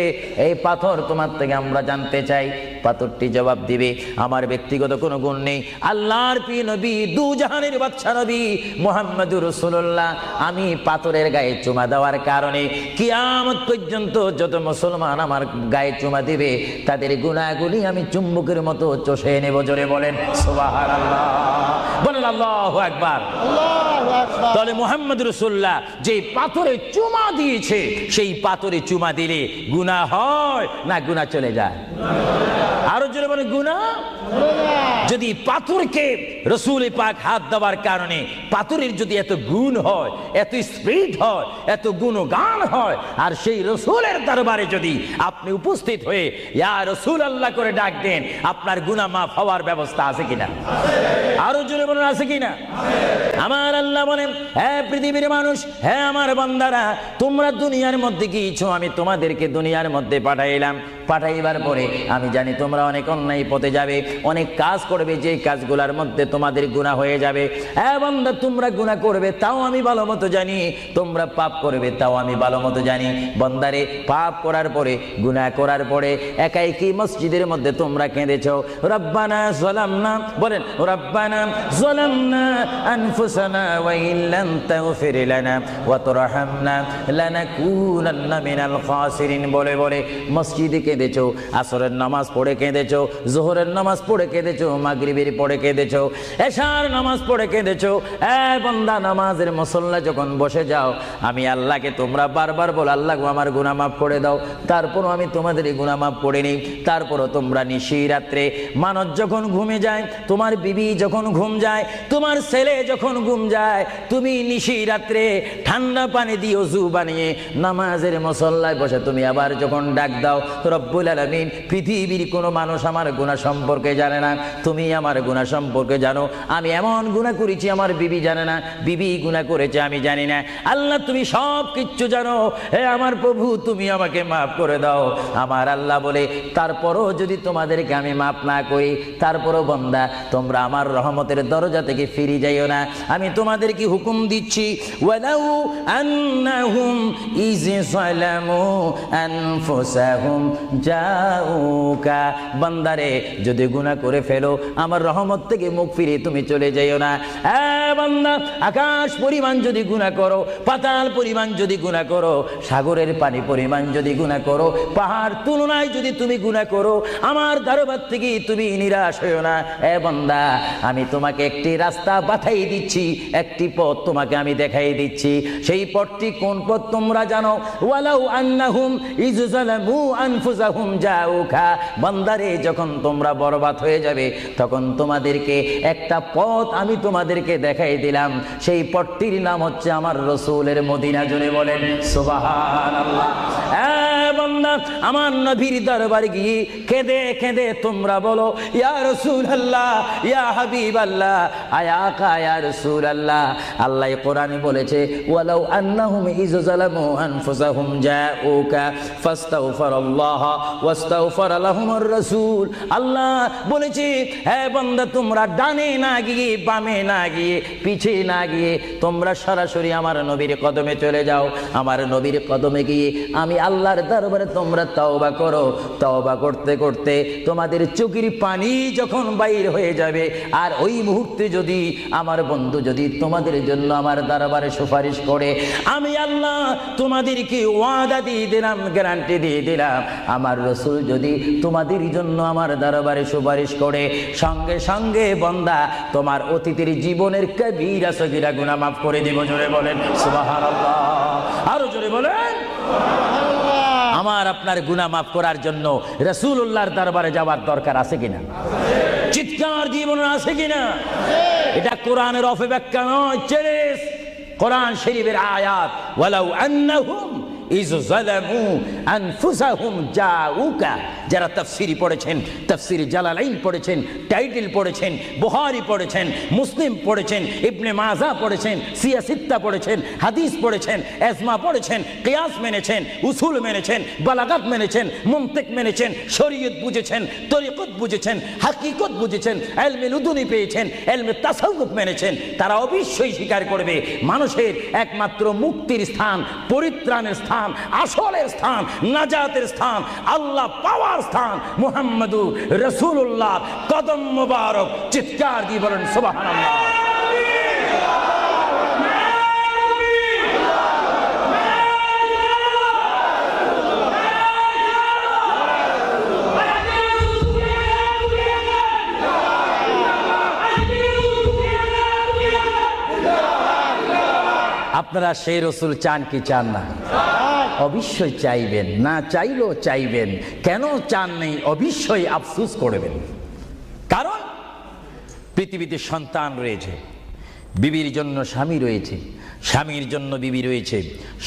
এই পাথর তোমার থেকে আমরা জানতে চাই। পাথরটি জবাব দিবে, আমার ব্যক্তিগত কোনো গুণ নেই, আল্লাহর প্রিয় নবী, দু জাহানের বাদশা নবী মুহাম্মদুর রাসূলুল্লাহ, আমি পাথরের গায়ে চুমা দেওয়ার কারণে কিয়ামত পর্যন্ত যত মুসলমান আমার গায়ে চুমা দিবে তাদের গুনাহগুলি আমি চুম্বকের মতো চষে নেব। জোরে বলেন সুবহানাল্লাহ, বলেন আল্লাহু আকবার। আল্লাহু আকবার। তাহলে মুহাম্মদ রাসূলুল্লাহ যে পাথরে চুমা দিয়েছে, সেই পাথরে চুমা দিলে গুনাহ হয় না গুনাহ চলে যায়? আরো জোরে বলেন, গুনাহ। যদি পাথরকে রাসূল পাক হাত দেওয়ার কারণে পাথরের যদি এত গুণ হয়, এত স্পিরিট হয়, এত গুণগান হয়, আর সেই রাসূলের দরবারে যদি আপনি উপস্থিত হয়ে ইয়া রাসূলুল্লাহ করে ডাক দেন, আপনার গুনাহ মাফ হওয়ার ব্যবস্থা আছে কিনা? আরো জোরে বলেন, আছে কিনা? আমার আল্লাহ বলেন, হ্যাঁ পৃথিবীর মানুষ, হ্যাঁ আমার বান্দারা, তোমরা দুনিয়ার মধ্যে গিয়েছো, আমি তোমাদেরকে দুনিয়ার মধ্যে পাঠাইলাম। পাঠাইবার পরে আমি জানি তোমরা অনেক অন্যায় পথে যাবে, অনেক কাজ করবে, যে কাজগুলোর মধ্যে তোমাদের গুনাহ হয়ে যাবে। হ্যাঁ বান্দা, তোমরা গুনাহ করবে তাও আমি ভালো মতো জানি, তোমরা পাপ করবে তাও আমি ভালো মতো জানি। বান্দারে, পাপ করার পরে, গুনাহ করার পরে একাই কি মসজিদের মধ্যে তোমরা কেঁদেছো, রব্বানা যালামনা, বলেন রব্বানা যালামনা আনফুসানা ওয়া ইল্লাম তাগফির লানা ওয়া তারহামনা লানাকুনান্না মিনাল খাসিরিন বলে বলে মসজিদে কেঁদেছো, আসরের নামাজ পড়ে কেঁদেছো, যোহরের নামাজ পড়ে কেঁদেছো, মাগরিবের পড়ে কেঁদেছো, এশার নামাজ পড়ে কেঁদেছো। এ বান্দা, নামাজের মুসল্লা যখন বসে যাও, আমি আল্লাহকে তোমরা বারবার বল, আল্লাহ গো আমার গুনাহ মাফ করে দাও। তারপরও আমি তোমাদের এই গুনাহ মাফ করে নিই। তারপরও তোমরা নিশি রাত্রে, মানুষ যখন ঘুমে যায়, তোমার বিবি যখন ঘুম যায়, তোমার ছেলে যখন ঘুম যায়, তুমি নিশি রাত্রে ঠান্ডা পানি দিয়ে ওযু বানিয়ে নামাজের মুসল্লায় বসে তুমি আবার যখন ডাক দাও, রব্বুল আলামিন, পৃথিবীর কোনো মানুষ আমার গুনাহ সম্পর্কে জানে না, তুমি আমার গুনাহ সম্পর্কে জানো। আমি এমন গুনাহ করেছি আমার বিবি জানে না, বিবি গুনাহ করেছে আমি জানি না। আল্লাহ, তুমি সব কিচ্ছু জানো। হে আমার প্রভু, তুমি আমাকে মাফ করে দাও। আমার আল্লাহ বলে, তারপরও যদি তোমাদেরকে আমি মাফ না করি, তারপরও বান্দা, তোমরা আমার রহমতের দরজা থেকে ফিরে যাইও না। আমি তোমাদেরকে হুকুম দিচ্ছি, ওয়ালাউ আন্নাহুম ইয যালামু আনফুসাহুম জাউকা, বান্দারে, যদি গুনাহ করে ফেলো, আমার রহমত থেকে মুখ ফিরে তুমি চলে যাইও না। বান্দা, আকাশ পরিমাণ যদি গুনাহ করো, পাতাল পরিমাণ যদি গুনাহ করো, সাগরের পানি পরিমাণ যদি গুনাহ করো, পাহাড় তুলনায় যদি তুমি গুনাহ করো, আমার দরবার থেকে তুমি নিরাশ হইও না। বান্দা, আমি তোমাকে একটি রাস্তা বাতাই দিচ্ছি, একটি পথ তোমাকে আমি দেখাই দিচ্ছি। সেই পথটি কোন পথ তোমরা জানো? ওয়ালাউ আন্নাহুম ইয যালামু আনফুসাহুম জাউকা, বান্দারে, যখন তোমরা বরবাদ হয়ে যাবে, তখন তোমাদেরকে একটা পথ আমি তোমাদেরকে দেখাই দিলাম। সেই পথটির নাম হচ্ছে আমার রাসূলের মদিনা। জোরে বলেন সুবহানাল্লাহ। বান্দা আমার নবীর দরবারে গিয়ে কেঁদে কেঁদে তোমরা বলো ইয়া রাসূলুল্লাহ ইয়া হাবিবাল্লাহ আয়াকা ইয়া রাসূলুল্লাহ। আল্লাহ কোরআনে বলেছে ওয়ালাউ আন্নাহুম ইয যালামু আনফুসাহুম জাউকা ফাস্তাগফিরুল্লাহ ওয়াস্তাগফার লাহুমুর রাসূল। আল্লাহ বলেছে হে বান্দা তোমরা ডানে না গিয়ে বামে না গিয়ে পিছে না গিয়ে তোমরা সরাসরি আমার নবীর কদমে চলে যাও। আমার নবীর কদমে গিয়ে আমি আল্লাহর দরবারে তোমরা তওবা করো। তওবা করতে করতে তোমাদের চোখের পানি যখন বাইর হয়ে যাবে আর ওই মুহূর্তে যদি আমার বন্ধু যদি তোমাদের জন্য আমার দরবারে সুপারিশ করে আমি আল্লাহ তোমাদেরকে ওয়াদা দিয়ে দিলাম গ্যারান্টি দিয়ে দিলাম আমার রাসূল যদি তোমাদের জন্য আমার দরবারে সুপারিশ করে সঙ্গে সঙ্গে বান্দা তোমার অতীতের জীবনের কবিরা সগীরা গুনাহ মাফ করে দিব। জোরে বলেন সুবহানাল্লাহ, আরো জোরে বলেন। আমার আপনার গুনাহ মাফ করার জন্য রাসূলুল্লাহর দরবারে যাওয়ার দরকার আছে কিনা? চিৎকার জীবন আছে কিনা? এটা কোরআনের অপব্যাখ্যা নয়, চ্যালেঞ্জ। কোরআন শরীফের আয়াত ওয়ালাউ আন্নাহুম ইয যালামু আনফুসাহুম জাউকা। যারা তাফসীর পড়েছেন, তাফসীর জালালাইন পড়েছেন, টাইটেল পড়েছেন, বুখারী পড়েছেন, মুসলিম পড়েছেন, ইবনে মাজাহ পড়েছেন, সিয়াসিত্তা পড়েছেন, হাদিস পড়েছেন, ইজমা পড়েছেন, কিয়াস মেনেছেন, উসুল মেনেছেন, বালাগাত মেনেছেন, মুনতিক মেনেছেন, শরীয়ত বুঝেছেন, তরিকত বুঝেছেন, হাকিকত বুঝেছেন, ইলমে লুদুনি পেয়েছেন, ইলমে তাসাউফ মেনেছেন, তারা অবশ্যই স্বীকার করবে মানুষের একমাত্র মুক্তির স্থান, পরিত্রাণের স্থান, আসলের স্থান, নাজাতের স্থান, আল্লাহ পাওয়ার স্থান মুহাম্মদুর রাসূলুল্লাহ কদম মুবারক। চিৎকার দিয়ে বলেন সুবহানাল্লাহ। আপনারা সেই রাসূল চান কি চান না? অবশ্যই চাইবেন, না চাইলেও চাইবেন। কেন চান নেই অবশ্যই আফসোস করবেন। কারণ পৃথিবীতে সন্তান রয়েছে, বিবির জন্য স্বামী রয়েছে, স্বামীর জন্য বিবি রয়েছে,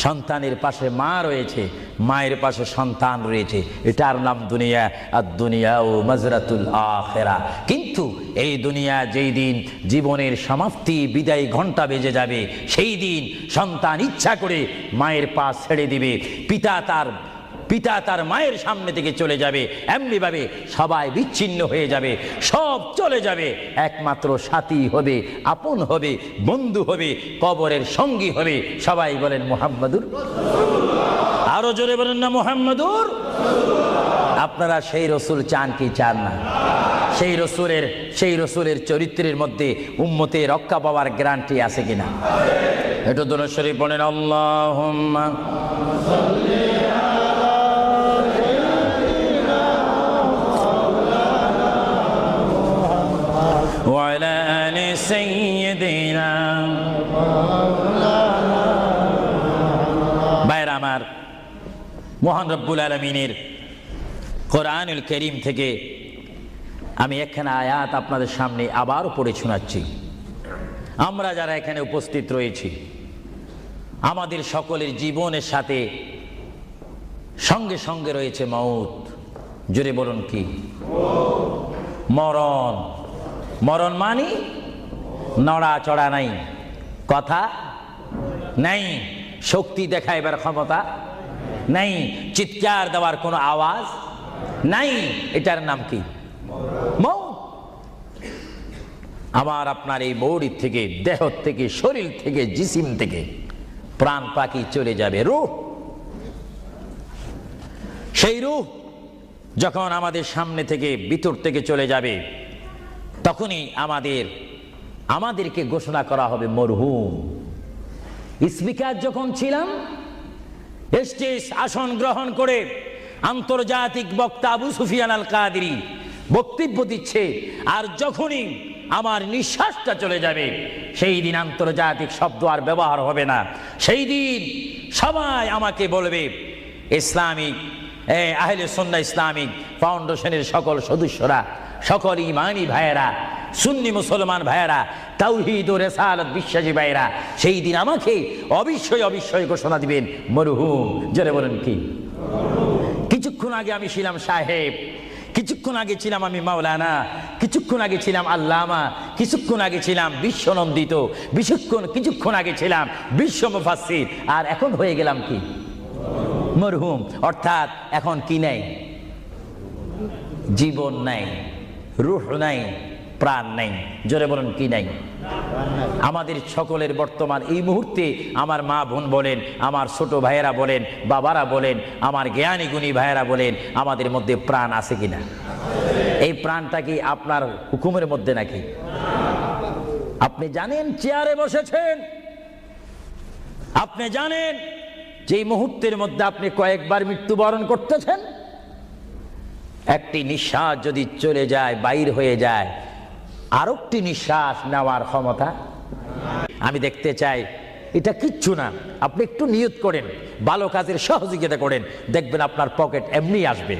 সন্তানের পাশে মা রয়েছে, মায়ের পাশে সন্তান রয়েছে। এটার নাম দুনিয়া। আর দুনিয়া ও মাজরাতুল আখিরা। কিন্তু এই দুনিয়া যেই দিন জীবনের সমাপ্তি বিদায় ঘন্টা বেজে যাবে সেই দিন সন্তান ইচ্ছা করে মায়ের পা ছেড়ে দিবে, পিতা তার মায়ের সামনে থেকে চলে যাবে, এমনি ভাবে সবাই বিচ্ছিন্ন হয়ে যাবে, সব চলে যাবে। একমাত্র সাথী হবে, আপন হবে, বন্ধু হবে, কবরের সঙ্গী হবে। সবাই বলেন মুহাম্মাদুর, আরো জোরে বলেন না মুহাম্মাদুর। আপনারা সেই রাসূল চান কি চান না? সেই রাসূলের চরিত্রের মধ্যে উম্মতের রক্ষা পাওয়ার গ্যারান্টি আছে কিনা? একটু দরুদ শরীফ পড়েন। আল্লাহুম্মা وعلى آل سيدنا। ভাইরা আমার, মহান রব্বুল আলামিনের কোরআনুল কারীম থেকে আমি একখানা আয়াত আপনাদের সামনে আবারও পড়ে শোনাচ্ছি। আমরা যারা এখানে উপস্থিত রয়েছি আমাদের সকলের জীবনের সাথে সঙ্গে সঙ্গে রয়েছে মওত। জোরে বলুন কি? মরণ। মরণ মানে নড়াচড়া নাই, কথা নাই, শক্তি দেখাইবার ক্ষমতা নাই, চিৎকার দেওয়ার কোনো আওয়াজ নাই। এটার নাম কি? মওত। আমার আপনার এই বডির থেকে, দেহ থেকে, শরীর থেকে, জিসিম থেকে প্রাণ পাখি চলে যাবে, রূহ। সেই রূহ যখন আমাদের সামনে থেকে ভিতর থেকে চলে যাবে তখনই আমাদেরকে ঘোষণা করা হবে মরহুম। স্পিকার যখন ছিলাম স্টেজ আসন গ্রহণ করে আন্তর্জাতিক বক্তা আবু সুফিয়ান আল কাদেরী বক্তব্য দিচ্ছে, আর যখনই আমার নিঃশ্বাসটা চলে যাবে সেই দিন আন্তর্জাতিক শব্দ আর ব্যবহার হবে না। সেই দিন সবাই আমাকে বলবে, ইসলামিক আহলে সুন্নাহ ইসলামিক ফাউন্ডেশনের সকল সদস্যরা, সকল ইমানি ভাইয়েরা, সুন্নি মুসলমান ভাইয়েরা, তাওহীদ ও রিসালাত বিশ্বাসী ভাইয়েরা সেই দিন আমাকে অবশ্যই ঘোষণা দিবেন মরহুম। জোরে বলেন কি? কিছুক্ষণ আগে আমি ছিলাম সাহেব, কিছুক্ষণ আগে ছিলাম আমি মাওলানা, কিছুক্ষণ আগে ছিলাম আল্লামা, কিছুক্ষণ আগে ছিলাম বিশ্বনন্দিত, কিছুক্ষণ আগে ছিলাম বিশ্ব মুফাসসির, আর এখন হয়ে গেলাম কি? মরহুম। অর্থাৎ এখন কি নাই? জীবন নাই, রূহ নাই, প্রাণ নাই। জোরে বলুন কি নাই? আমাদের সকলের বর্তমান এই মুহূর্তে আমার মা বোন বলেন, আমার ছোট ভাইয়েরা বলেন, বাবারা বলেন, আমার জ্ঞানী গুণী ভাইয়েরা বলেন, আমাদের মধ্যে প্রাণ আছে কিনা? এই প্রাণটা কি আপনার হুকুমের মধ্যে নাকি? আপনি জানেন চেয়ারে বসেছেন, আপনি জানেন যে এই মুহূর্তের মধ্যে আপনি কয়েকবার মৃত্যুবরণ করতেছেন। একটি নিঃশ্বাস যদি চলে যায়, বাইর হয়ে যায়, আরেকটি নিঃশ্বাস নেওয়ার ক্ষমতা আমি দেখতে চাই। এটা কিচ্ছু না, আপনি একটু নিয়ত করেন, ভালো কাজের সহযোগিতা করেন, দেখবেন আপনার পকেট এমনি আসবে।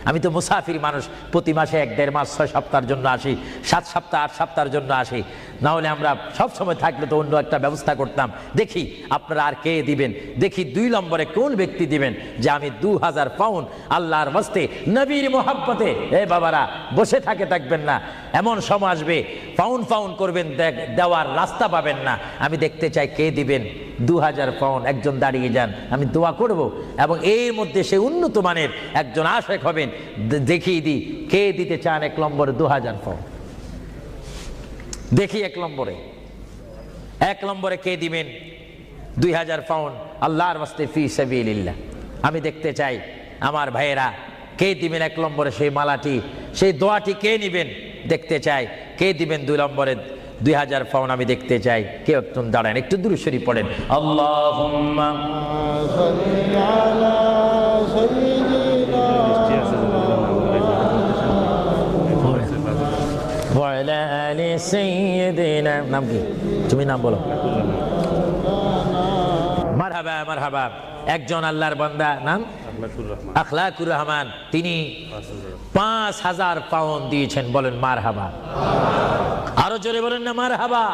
আমি তো মুসাফির মানুষ, প্রতি মাসে 1-1.5 মাস 6 সপ্তাহের জন্য আসি, 7 সপ্তাহ 8 সপ্তাহের জন্য আসি। না হলে আমরা সব সময় থাকলে তো অন্য একটা ব্যবস্থা করতাম। দেখি আপনারা আর কে দিবেন, দেখি 2 নম্বরে কোন ব্যক্তি দিবেন যে আমি 2000 পাউন্ড আল্লাহর ওয়াস্তে নবীর মোহাব্বতে। এ বাবারা, বসে থাকবেন না, এমন সময় আসবে পাউন্ড করবেন, দেওয়ার রাস্তা পাবেন না। আমি দেখতে চাই কে দিবেন 2000 পাউন্ড। একজন দাঁড়িয়ে যান, আমি দোয়া করব, এবং এর মধ্যে সে উন্নত মানের একজন আশেক হবেন। দেখিয়ে দিই কে দিতে চান 1 নম্বরে 2000 পাউন্ড। দেখি 1 নম্বরে কে দিবেন 2000 পাউন্ড আল্লাহর ওয়াস্তে ফি সাবিলিল্লাহ। আমি দেখতে চাই আমার ভাইয়েরা কে দিবেন 1 নম্বরে সেই মালাটি, সেই দোয়াটি কে নিবেন দেখতে চাই। কে দিবেন 2 নম্বরে 2000 পাউন্ড? আমি দেখতে চাই কেউ একজন দাঁড়ান, একটু দুরূদ শরীফ পড়েন। আল্লাহুম্মা صل على سيدنا ওয়া আলা আলি সাইয়্যিদিনা। নাম কি? তুমি নাম বলো। মারহাবা মারহাবা। একজন আল্লাহর বান্দা, নাম আখলাকুর রহমান, তিনি 5000 পাউন্ড দিয়েছেন। বলেন মারহাবা। আরো জোরে বলেন না মারহাবা।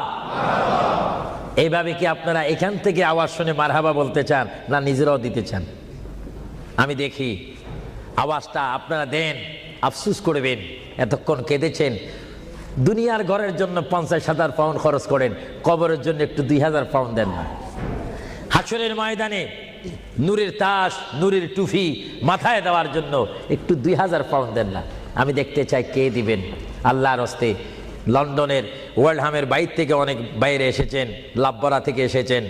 এইভাবে কি আপনারা এখান থেকে আওয়াজ শুনে মারহাবা বলতে চান, না নিজেরাও দিতে চান? আমি দেখি আওয়াজটা আপনারা দেন, আফসোস করবেন। এতক্ষণ কেঁদেছেন, দুনিয়ার ঘরের জন্য 50,000 পাউন্ড খরচ করেন, কবরের জন্য একটু 2000 পাউন্ড দেন না। হাসরের ময়দানে নূরের তাস, নূরের টুফি মাথায় দেওয়ার জন্য একটু 2000 পাউন্ড দেন না। আমি দেখতে চাই কে দিবেন আল্লাহর হস্তে। লন্ডনের ওয়ার্ল্ডহামের বাইরে থেকে অনেক বাইরে এসেছেন, লাভবরা থেকে এসেছেন,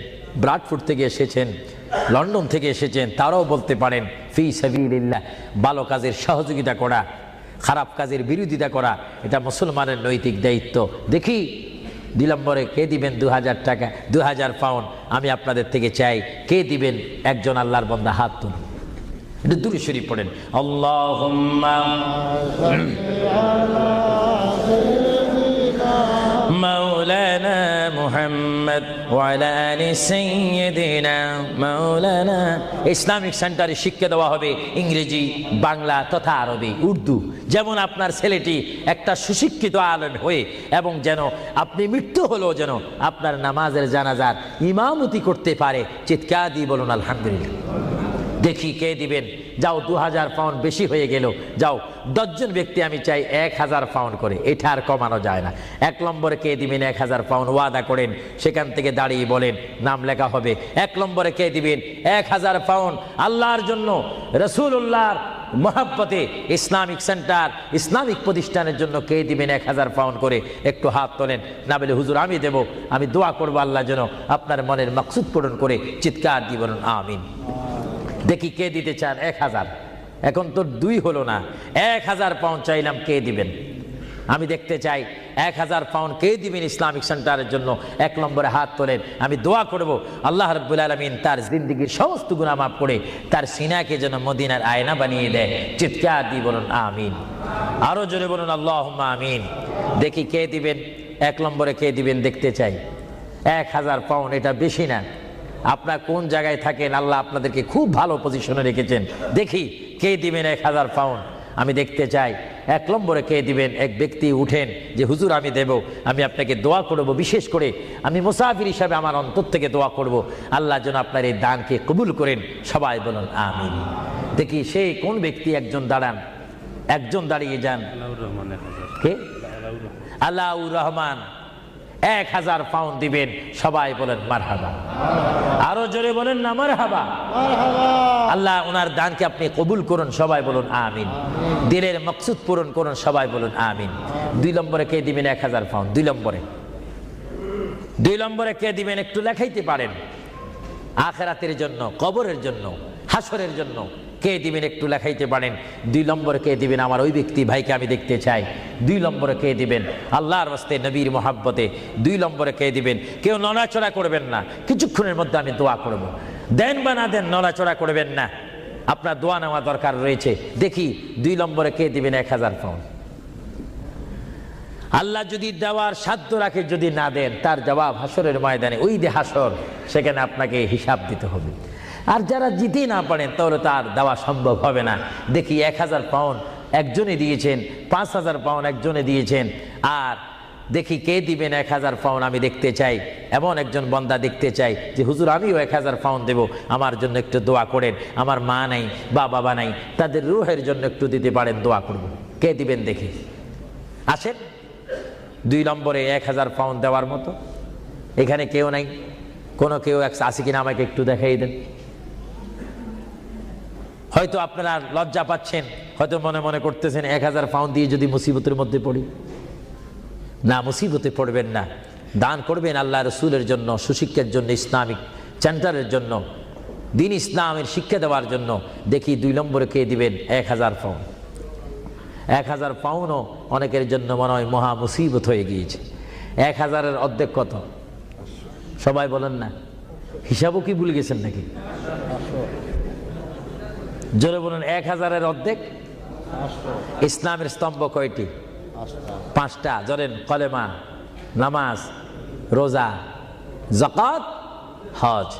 ব্রাডফোর্ড থেকে এসেছেন, লন্ডন থেকে এসেছেন। তারাও বলতে পারেন ফি সাবিলিল্লাহ। ভালো কাজের সহযোগিতা করা, খারাপ কাজের বিরোধিতা করা, এটা মুসলমানের নৈতিক দায়িত্ব। দেখি 2 নম্বরে কে দিবেন 2000 টাকা, 2000 পাউন্ড? আমি আপনাদের থেকে চাই কে দিবেন। একজন আল্লাহর বান্দা হাত তুলুন, একটু দুরূদ শরীফ পড়েন। আল্লাহুম্মা মাওলানা মুহাম্মদ ওয়া আলা আলি সাইয়্যিদিনা মাওলানা। ইসলামিক সেন্টারে শিক্ষা দেওয়া হবে ইংরেজি, বাংলা তথা আরবি, উর্দু। যেমন আপনার ছেলেটি একটা সুশিক্ষিত আলেম হয়ে, এবং যেন আপনি মৃত্যু হলেও যেন আপনার নামাজের জানাজার ইমামতি করতে পারে। চিৎকার দিয়ে বলুন আলহামদুলিল্লাহ। দেখি কে দিবেন। যাও 2000 পাউন্ড বেশি হয়ে গেল, যাও 10 জন ব্যক্তি আমি চাই 1000 পাউন্ড করে, এটা আর কমানো যায় না। 1 নম্বরে কে দিবেন 1000 পাউন্ড? ওয়াদা করেন, সেখান থেকে দাঁড়িয়ে বলেন, নাম লেখা হবে। 1 নম্বরে কে দিবেন 1000 পাউন্ড আল্লাহর জন্য, রাসূলুল্লাহর মহব্বতে ইসলামিক সেন্টার, ইসলামিক প্রতিষ্ঠানের জন্য কে দিবেন 1000 পাউন্ড করে? একটু হাত তোলেন। না বলে হুজুর আমি দেব, আমি দোয়া করবো আল্লাহ যেন আপনার মনের মাকসুদ পূরণ করে। চিৎকার দিয়ে বলুন আমিন। দেখি কে দিতে চান 1000। এখন তো 2 হলো না, 1000 পাউন্ড চাইলাম, কে দিবেন? আমি দেখতে চাই 1000 পাউন্ড কে দিবেন ইসলামিক সেন্টারের জন্য? 1 নম্বরে হাত তোলেন। আমি দোয়া করব আল্লাহ রাব্বুল আলামিন তার জিন্দেগীর সমস্ত গুনাহ মাফ করে তার সিনাকে যেন মদিনার আয়না বানিয়ে দেয়। চিৎকার দিয়ে বলুন আমিন। আরো জোরে বলুন আল্লাহুম্মা আমিন। দেখি কে দিবেন 1 নম্বরে কে দিবেন দেখতে চাই। 1000 পাউন্ড এটা বেশি না। আপনার কোন জায়গায় থাকেন, আল্লাহ আপনাদেরকে খুব ভালো পজিশনে রেখেছেন। দেখি কে দিবেন 1000 পাউন্ড? আমি দেখতে চাই 1 নম্বরে কে দিবেন? এক ব্যক্তি উঠেন যে হুজুর আমি দেব, আমি আপনাকে দোয়া করব। বিশেষ করে আমি মুসাফির হিসাবে আমার অন্তর থেকে দোয়া করব, আল্লাহ যেন আপনার এই দানকে কবুল করেন। সবাই বলুন আমিন। দেখি সে কোন ব্যক্তি, একজন দাঁড়ান, একজন দাঁড়িয়ে যান। কে? আলাউর রহমান 1000 পাউন্ড দিবেন। সবাই বলেন মারহাবা। আরো জোরে বলেন না মারহাবা। আল্লাহ ওনার দানকে আপনি কবুল করুন, সবাই বলুন আমিন। দিলের মকসুদ পূরণ করুন, সবাই বলুন আমিন। 2 নম্বরে কে দিবেন 1000 পাউন্ড? 2 নম্বরে কে দিবেন একটু লেখাইতে পারেন। আখিরাতের জন্য, কবরের জন্য, হাসরের জন্য কে দিবেন একটু লেখাইতে পারেন। 2 নম্বরে কে দিবেন? আমার ওই ব্যক্তি ভাইকে আমি দেখতে চাই। 2 নম্বরে কে দিবেন? আল্লাহর ওয়াস্তে, নবীর মোহাব্বতে। 2 নম্বরে কে দিবেন? কেউ নড়াচড়া করবেন না, কিছুক্ষণের মধ্যে আমি দোয়া করব। দেন বা না দেন, নড়াচড়া করবেন না, আপনার দোয়া নেওয়া দরকার রয়েছে। দেখি 2 নম্বরে কে দিবেন 1000 পাউন্ড? আল্লাহ যদি দেওয়ার সাধ্য রাখে, যদি না দেন তার জবাব হাসরের ময়দানে, ওই যে হাসর, সেখানে আপনাকে হিসাব দিতে হবে। আর যারা জিতে না পারেন তাহলে তার দেওয়া সম্ভব হবে না। দেখি 1000 পাউন্ড একজনে দিয়েছেন, 5000 পাউন্ড একজনে দিয়েছেন। আর দেখি কে দিবেন 1000 পাউন্ড? আমি দেখতে চাই, এমন একজন বান্দা দেখতে চাই যে হুজুর আমিও 1000 পাউন্ড দেব, আমার জন্য একটু দোয়া করেন। আমার মা নাই বা বাবা নাই, তাদের রুহের জন্য একটু দিতে পারেন, দোয়া করব। কে দিবেন দেখি? আসেন। 2 নম্বরে 1000 পাউন্ড দেওয়ার মতো এখানে কেউ নাই? কেউ আছে কিনা আমাকে একটু দেখাই দেন। হয়তো আপনারা লজ্জা পাচ্ছেন, হয়তো মনে মনে করতেছেন 1000 পাউন্ড দিয়ে যদি মুসিবতের মধ্যে পড়ি। না, মুসিবতে পড়বেন না। দান করবেন আল্লাহ রসুলের জন্য, সুশিক্ষার জন্য, ইসলামিক সেন্টারের জন্য, দিন ইসলামের শিক্ষা দেওয়ার জন্য। দেখি 2 নম্বরে কে দিবেন 1000 পাউন্ড? 1000 পাউন্ডও অনেকের জন্য মনে হয় মহা মুসিবত হয়ে গিয়েছে। 1000-এর অর্ধেক কত? সবাই বলেন না। হিসাবও কি ভুলে গেছেন নাকি? জোরে বলুন। 1000-এর অর্ধেক? ইসলামের স্তম্ভ কয়টি? 5টা। জোরেন। কলেমা, নামাজ, রোজা, যাকাত, হজ।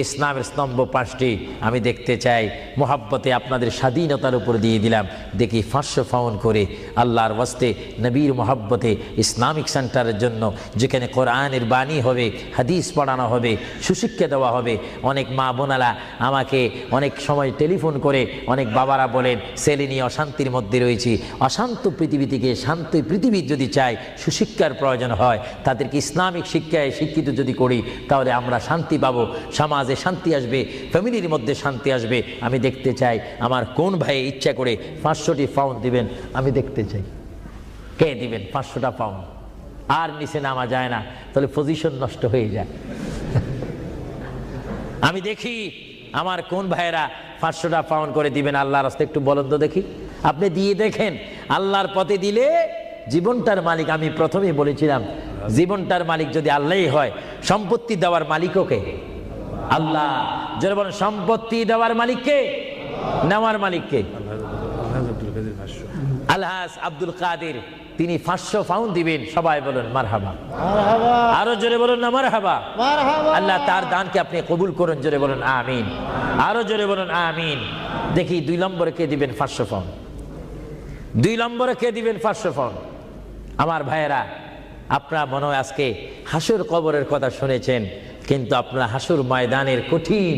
ইসলামের স্তম্ভ 5টি। আমি দেখতে চাই, মোহাব্বতে আপনাদের স্বাধীনতার উপর দিয়ে দিলাম। দেখি 500 পাউন্ড করে আল্লাহর ওয়াস্তে, নবীর মোহাব্বতে, ইসলামিক সেন্টারের জন্য, যেখানে কোরআনের বাণী হবে, হাদিস পড়ানো হবে, সুশিক্ষা দেওয়া হবে। অনেক মা বোনারা আমাকে অনেক সময় টেলিফোন করে, অনেক বাবারা বলেন ছেলে নিয়ে অশান্তির মধ্যে রয়েছি। অশান্ত পৃথিবী থেকে শান্ত পৃথিবীর যদি চাই, সুশিক্ষার প্রয়োজন হয়, তাদেরকে ইসলামিক শিক্ষায় শিক্ষিত যদি করি, তাহলে আমরা শান্তি পাবো, সমাজে শান্তি আসবে, ফ্যামিলির মধ্যে শান্তি আসবে। আমি দেখতে চাই আমার কোন ভাই ইচ্ছা করে 500টি পাউন্ড দিবেন, আমি দেখতে চাই কে দিবেন 500টা পাউন্ড। আর নিচে নামা যায় না, তাহলে পজিশন নষ্ট হয়ে যায়। আমি দেখি আমার কোন ভাইয়েরা 500টা পাউন্ড করে দিবেন আল্লাহর রাস্তায়, একটু বলেন তো দেখি। আপনি দিয়ে দেখেন, আল্লাহর পথে দিলে জীবনটার মালিক, আমি প্রথমেই বলেছিলাম, জীবনটার মালিক যদি আল্লাহই হয়, সম্পত্তি দেওয়ার মালিকও কে? আল্লাহ। যারা বলেন সম্পত্তি দেওয়ার মালিক কে, নেওয়ার মালিক কে? আলহাজ আব্দুল কাদের, তিনি 500 পাউন্ড দিবেন। সবাই বলেন মারহাবা। আরো জোরে বলুন না মারহাবা। আল্লাহ তার দানকে আপনি কবুল করুন, জোরে বলুন আমিন। আরো জোরে বলুন আমিন। দেখি 2 নম্বরে কে দিবেন 500 পাউন্ড? 2 নম্বরে কে দিবেন 500 পাউন্ড? আমার ভাইয়েরা, আপনারা মনে হয় আজকে হাসর কবরের কথা শুনেছেন, কিন্তু আপনারা হাসর ময়দানের কঠিন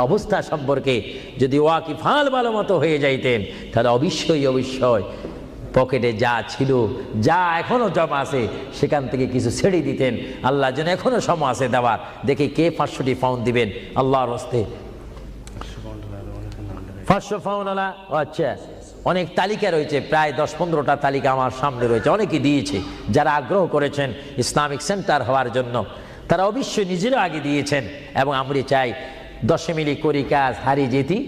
অবস্থা সম্পর্কে যদি ওয়াকিফাল ভালো মতো হয়ে যাইতেন, তাহলে অবশ্যই পকেটে যা ছিল, যা এখনো জমা আছে, সেখান থেকে কিছু ছেড়ে দিতেন। আল্লাহ যেন এখনো সময় আছে দেওয়ার। দেখি কে 500টি পাউন্ড দিবেন আল্লাহর হস্তে? 500 পাউন্ড আলা। আচ্ছা, অনেক তালিকা রয়েছে, প্রায় 10-15টা তালিকা আমার সামনে রয়েছে। অনেকে দিয়েছে, যারা আগ্রহ করেছেন ইসলামিক সেন্টার হওয়ার জন্য, তারা অবশ্যই নিজেরা আগে দিয়েছেন। এবং আমরা চাই 10 মিলি করি কাজ, হারি যেতি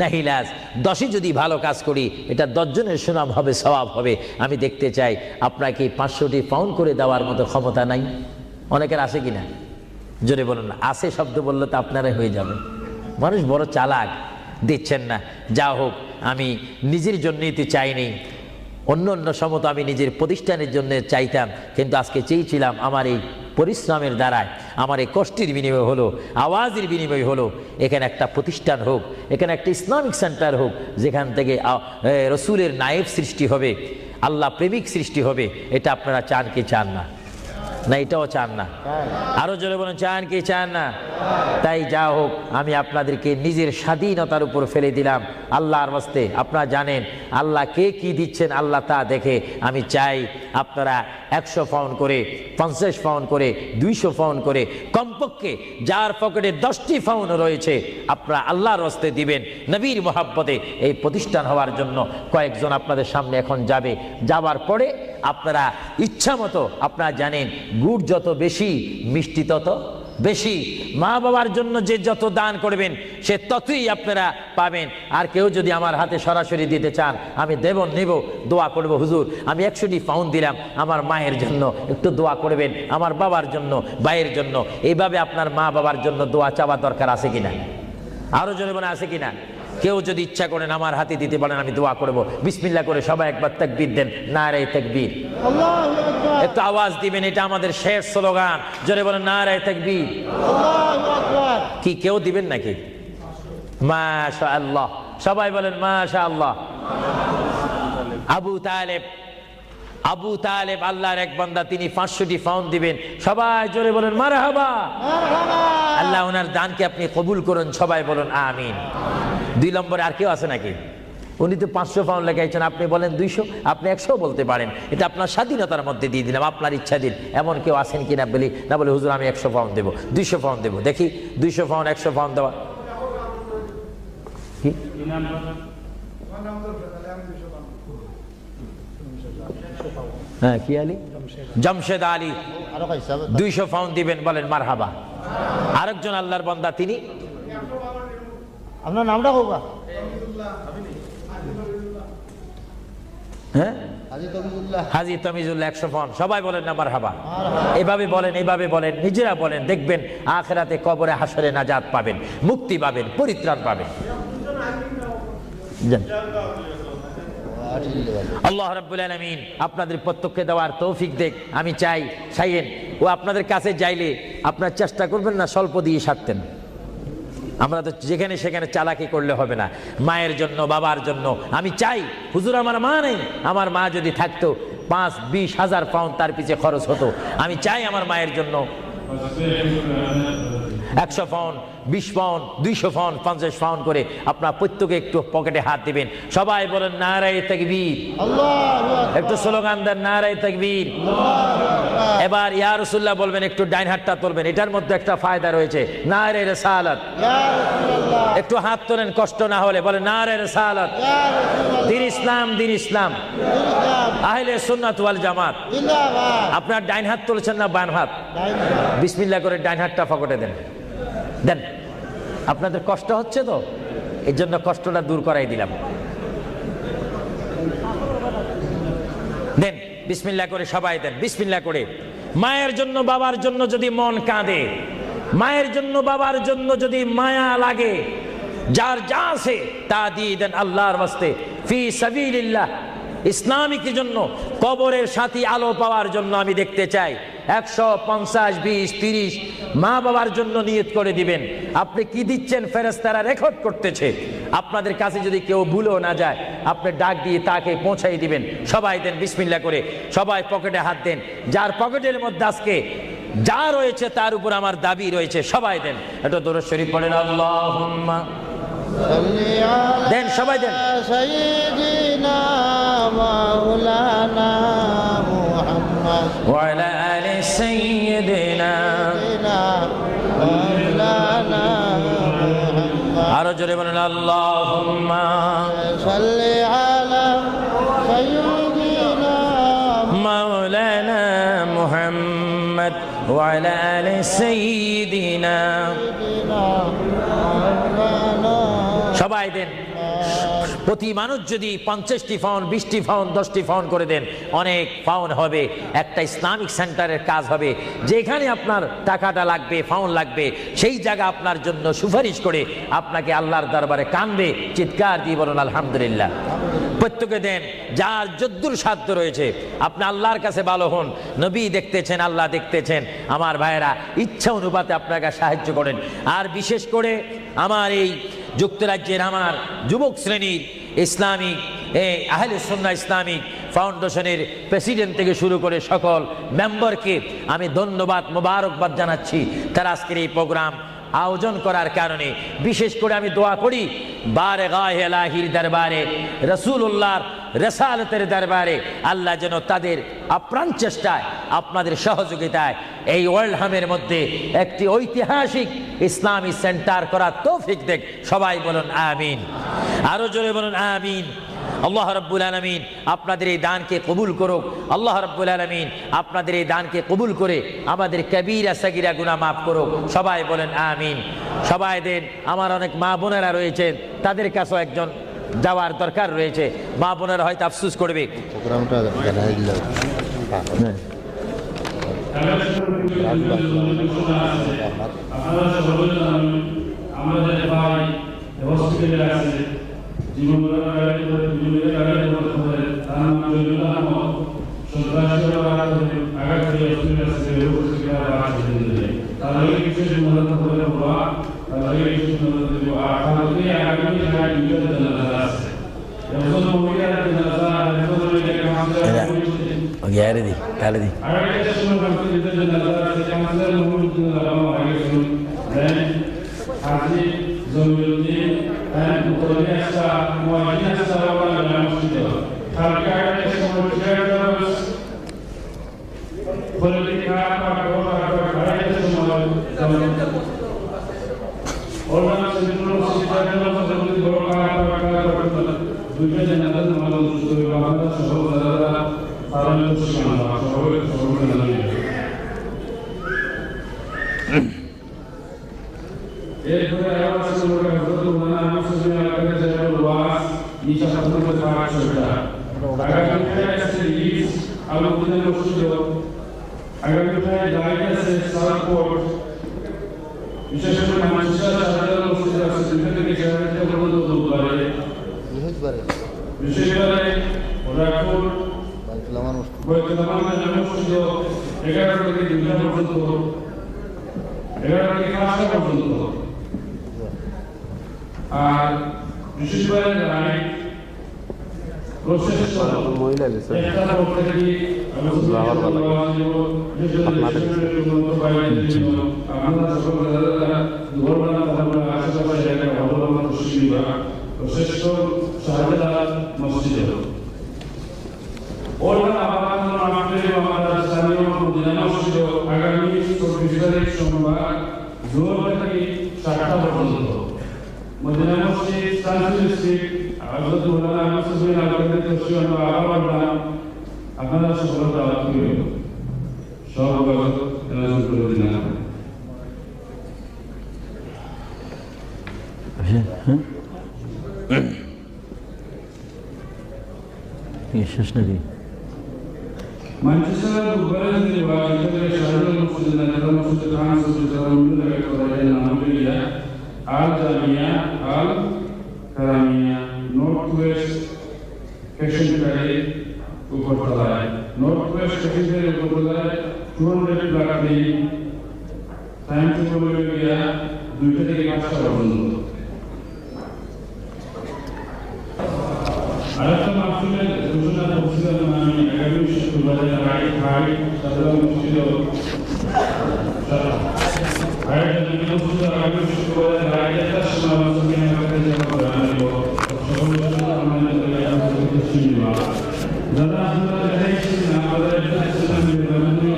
নাহিলাজ। 10 যদি ভালো কাজ করি, এটা 10 জনের সুনাম হবে, সওয়াব হবে। আমি দেখতে চাই আপনাকে 500টি পাউন্ড করে দেওয়ার মতো ক্ষমতা নাই? অনেকের আছে কিনা? জোরে বলুন না। আছে শব্দ বললে তো আপনারাই হয়ে যাবে। মানুষ বড় চালাক, দিচ্ছেন না। যা হোক, আমি নিজের জন্যই তো চাইনি, অন্য সময় আমি নিজের প্রতিষ্ঠানের জন্য চাইতাম, কিন্তু আজকে চেয়েছিলাম আমার এই পরিশ্রমের দ্বারায়, আমার এই কষ্টের বিনিময় হলো, আওয়াজের বিনিময় হলো, এখানে একটা প্রতিষ্ঠান হোক, এখানে একটা ইসলামিক সেন্টার হোক, যেখান থেকে রসুলের নায়েব সৃষ্টি হবে, আল্লাহ প্রেমিক সৃষ্টি হবে। এটা আপনারা চান কি চান না? না এটাও চান না? আরো জোরে বলেন চান কি চান না? তাই যা হোক, আমি আপনাদেরকে নিজের স্বাধীনতার উপর ফেলে দিলাম আল্লাহর ওয়াস্তে। আপনারা জানেন আল্লাহ কে কি দিচ্ছেন আল্লাহ তা দেখে। আমি চাই আপনারা 100 পাউন্ড করে, 50 পাউন্ড করে, 200 পাউন্ড করে, কমপক্ষে যার পকেটে 10টি পাউন্ড রয়েছে আপনারা আল্লাহর ওয়াস্তে দিবেন নবীর মহাব্বতে এই প্রতিষ্ঠান হওয়ার জন্য। কয়েকজন আপনাদের সামনে এখন যাবে, যাবার পরে আপনারা ইচ্ছা মতো, আপনারা জানেন গুড় যত বেশি মিষ্টি তত বেশি। মা বাবার জন্য যে যত দান করবেন সে ততই আপনারা পাবেন। আর কেউ যদি আমার হাতে সরাসরি দিতে চান আমি দেব, নেব, দোয়া করব, হুজুর আমি 100টি পাউন্ড দিলাম, আমার মায়ের জন্য একটু দোয়া করবেন, আমার বাবার জন্য, ভাইয়ের জন্য। এইভাবে আপনার মা বাবার জন্য দোয়া চাওয়া দরকার আছে কিনা? আরো জোরে বলে আছে কিনা? কেউ যদি ইচ্ছা করেন আমার হাতে দিতে পারেন, আমি দোয়া করব। বিসমিল্লাহ করে সবাই একবার তাকবীর দেন, নারে তাকবীর। আল্লাহু আকবার, একটু আওয়াজ দিবেন, এটা আমাদের শেষ স্লোগান। জোরে বলেন নারে তাকবীর। আল্লাহু আকবার। কি কেউ দিবেন নাকি? মাশাআল্লাহ, সবাই বলেন মাশাআল্লাহ। আবু তালেব আল্লাহর এক বান্দা, তিনি 500টি পাউন্ড দিবেন। সবাই জোরে বলেন মারহাবা। মারহাবা। আল্লাহ ওনার দানকে আপনি কবুল করুন, সবাই বলুন আমিন। 2 নম্বরে আর কেউ আছে নাকি? উনি তো 500 পাউন্ড লেখাইছেন, আপনি বলেন 200, আপনি 100 বলতে পারেন। এটা আপনার স্বাধীনতার মধ্যে দিয়ে দিলাম, আপনার ইচ্ছা দিন। এমন কেউ আছেন কিনা বলি না, বলে হুজুর আমি 100 পাউন্ড দেবো, 200 পাউন্ড দেবো। দেখি 200 পাউন্ড, 100 পাউন্ড দেওয়া কি? হ্যাঁ কি আলী? জামশেদ আলী আরো কইছে 200 পাউন্ড দিবেন, বলেন মারহাবা। আরেকজন আল্লাহর বান্দা, তিনি আপনার নামটা কোকা? হ্যাঁ হাজী তবিজুল্লাহ। হাজী তমিজুল্লাহ 100 পাউন্ড। সবাই বলেন না মারহাবা। এভাবে বলেন, এইভাবে বলেন, নিজেরা বলেন, দেখবেন আখিরাতে কবরে হাসরে নাজাত পাবেন, মুক্তি পাবেন, পরিত্রাণ পাবেন। যান। আল্লাহ রাব্বুল আলামিন আপনাদের প্রত্যেককে দেওয়ার তৌফিক দেখ। আমি চাই সাইয়েন ও আপনাদের কাছে যাইলে আপনার চেষ্টা করবেন না স্বল্প দিয়ে সারতেন। আমরা তো যেখানে সেখানে চালাকি করলে হবে না। মায়ের জন্য, বাবার জন্য আমি চাই, হুজুর আমার মা নেই, আমার মা যদি থাকতো 5-20 হাজার পাউন্ড তার পিছে খরচ হতো। আমি চাই আমার মায়ের জন্য 100 পাউন্ড, 20 পাউন্ড, 200 পাউন্ড, 50 পাউন্ড করে আপনার প্রত্যেকে একটু পকেটে হাত দিবেন। সবাই বলেন নারে তাকবীর। আল্লাহু আকবার। একটু স্লোগান দেন নারে তাকবীর। এবার ইয়া রাসূলুল্লাহ বলবেন, একটু ডাইন হাতটা তুলবেন, এটার মধ্যে একটা ফায়দা রয়েছে, নারে রিসালাত। ইয়া রাসূলুল্লাহ। একটু হাত তোলেন কষ্ট না হলে, বলেন নারে রিসালাত। ইয়া রাসূলুল্লাহ। দিন ইসলাম, দিন ইসলাম, ইসলাম আহলে সুন্নাত ওয়াল জামাত। জিন্দাবাদ। আপনার ডাইন হাত তুলেছেন না বাম হাত? ডাইন। বিসমিল্লাহ করে ডাইন হাতটা পকেটে দেন, দেন। আপনাদের কষ্ট হচ্ছে তো, এর জন্য কষ্টটা দূর করাই দিলাম। দেন বিসমিল্লাহ করে, সবাই দেন বিসমিল্লাহ করে। মায়ের জন্য, বাবার জন্য যদি মন কাঁদে, মায়ের জন্য, বাবার জন্য যদি মায়া লাগে, যার যা আছে তা দিয়ে দেন আল্লাহর ওয়াস্তে, ফি সাবিলিল্লাহ। ইসলামিক জন্য, কবরের সাথী আলো পাওয়ার জন্য আমি দেখতে চাই 100, 50, 20, 30 মা বাবার জন্য নিয়ত করে দিবেন। আপনি কি দিচ্ছেন ফেরেশতারা রেকর্ড করতেছে। আপনাদের কাছে যদি কেউ ভুলেও না যায়, আপনি ডাক দিয়ে তাকে পৌঁছাই দিবেন। সবাই দেন বিসমিল্লাহ করে, সবাই পকেটে হাত দেন। যার পকেটের মধ্যে আজকে যা রয়েছে তার উপর আমার দাবি রয়েছে, সবাই দেন। এটা দরুদ শরীফ পড়েন, আল্লাহুম্মা সাল্লি আলা দেন, সবাই দেন। সাইয়্যিদিনা মাওলানা মুহাম্মদ ওয়া আলা আলি সাইয়্যিদিনা। মাওলানা মুহাম্মদ। আরো জোরে বলেন আল্লাহুম্মা সাল্লি আলা সাইয়্যিদিনা মাওলানা মুহাম্মদ ওয়া আলা আলি সাইয়্যিদিনা। মাওলানা। সবাই দেন। প্রতি মানুষ যদি 50টি পাউন্ড, 20টি পাউন্ড, 10টি পাউন্ড করে দেন, অনেক পাউন্ড হবে। একটা ইসলামিক সেন্টারের কাজ হবে, যেখানে আপনার টাকাটা লাগবে, পাউন্ড লাগবে, সেই জায়গা আপনার জন্য সুপারিশ করে আপনাকে আল্লাহর দরবারে কানবে, চিৎকার দিয়ে বলুন আলহামদুলিল্লাহ। প্রত্যেকে দেন, যার যদ্দুর সাধ্য রয়েছে। আপনি আল্লাহর কাছে ভালো হন, নবী দেখতেছেন, আল্লাহ দেখতেছেন। আমার ভাইয়েরা, ইচ্ছা অনুপাতে আপনাকে সাহায্য করেন। আর বিশেষ করে আমার এই যুক্তরাজ্যের আমার যুবক শ্রেণীর ইসলামিক এই আহলে সুন্নাহ ইসলামিক ফাউন্ডেশনের প্রেসিডেন্ট থেকে শুরু করে সকল মেম্বারকে আমি ধন্যবাদ মোবারকবাদ জানাচ্ছি তারা আজকের এই প্রোগ্রাম আয়োজন করার কারণে। বিশেষ করে আমি দোয়া করি বারগাহে ইলাহির দরবারে, রাসূলুল্লাহর রিসালাতের দরবারে আল্লাহ যেন তাদের আপ্রাণ চেষ্টায় আপনাদের সহযোগিতায় এই ওয়ার্ল্ড হামের মধ্যে একটি ঐতিহাসিক ইসলামী সেন্টার করার তৌফিক দেখ। সবাই বলুন আমিন, আরো জোরে বলুন আমিন। আল্লাহ রাব্বুল আলামিন আপনাদের এই দানকে কবুল করুক। আল্লাহ রাব্বুল আলামিন আপনাদের এই দানকে কবুল করে আমাদের কবিরা সাগিরা গুনাহ মাফ করুক। সবাই বলেন আমিন। সবাই দেন। আমার অনেক মা বোনেরা রয়েছেন, তাদের কাছেও একজন যাওয়ার দরকার রয়েছে। মা বোনেরা হয়তো আফসোস করবে। প্রোগ্রামটা জানাই দিল আমাদের ভাই হসপিটালে আছে, জীবন তার নাম জয়নুল আহমদ, সন্ত্রাসী আঘাত করে হসপিটালে আছে। তার কিছু মদত করে বলা, তার কিছু মদত দেব। আর তাহলে আগামী সময় দুটো জানাজা আছে। এখন মহিলার জানাজা গ্যারে দি তাহলে দি আরেকটা সময় বাকি জানাজা আছে। কাউন্সিলর মোহাম্মদ আলম আগে দেন হাজি জমিউদ্দিন and Utoliasa Moajina Sarava Lamusito. Kalkara is more generous. Politica,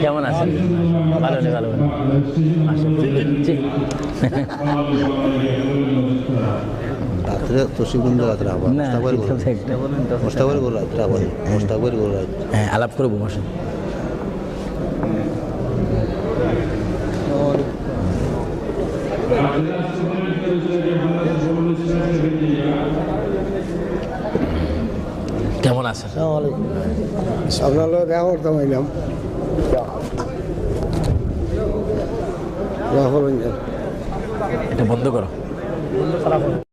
কেমন আছেন? ভালো নেই, ভালো রাত্রে তসিগুন্দ রাত্রে আবার না মোস্তাকবার গোল রাত্রে আবার মোস্তাকবার গোল রাত্রে হ্যাঁ আলাপ করবো বসেন। কেমন আছেন? আপনার লোক দেখা করতাম এলাম এটা বন্ধ করো।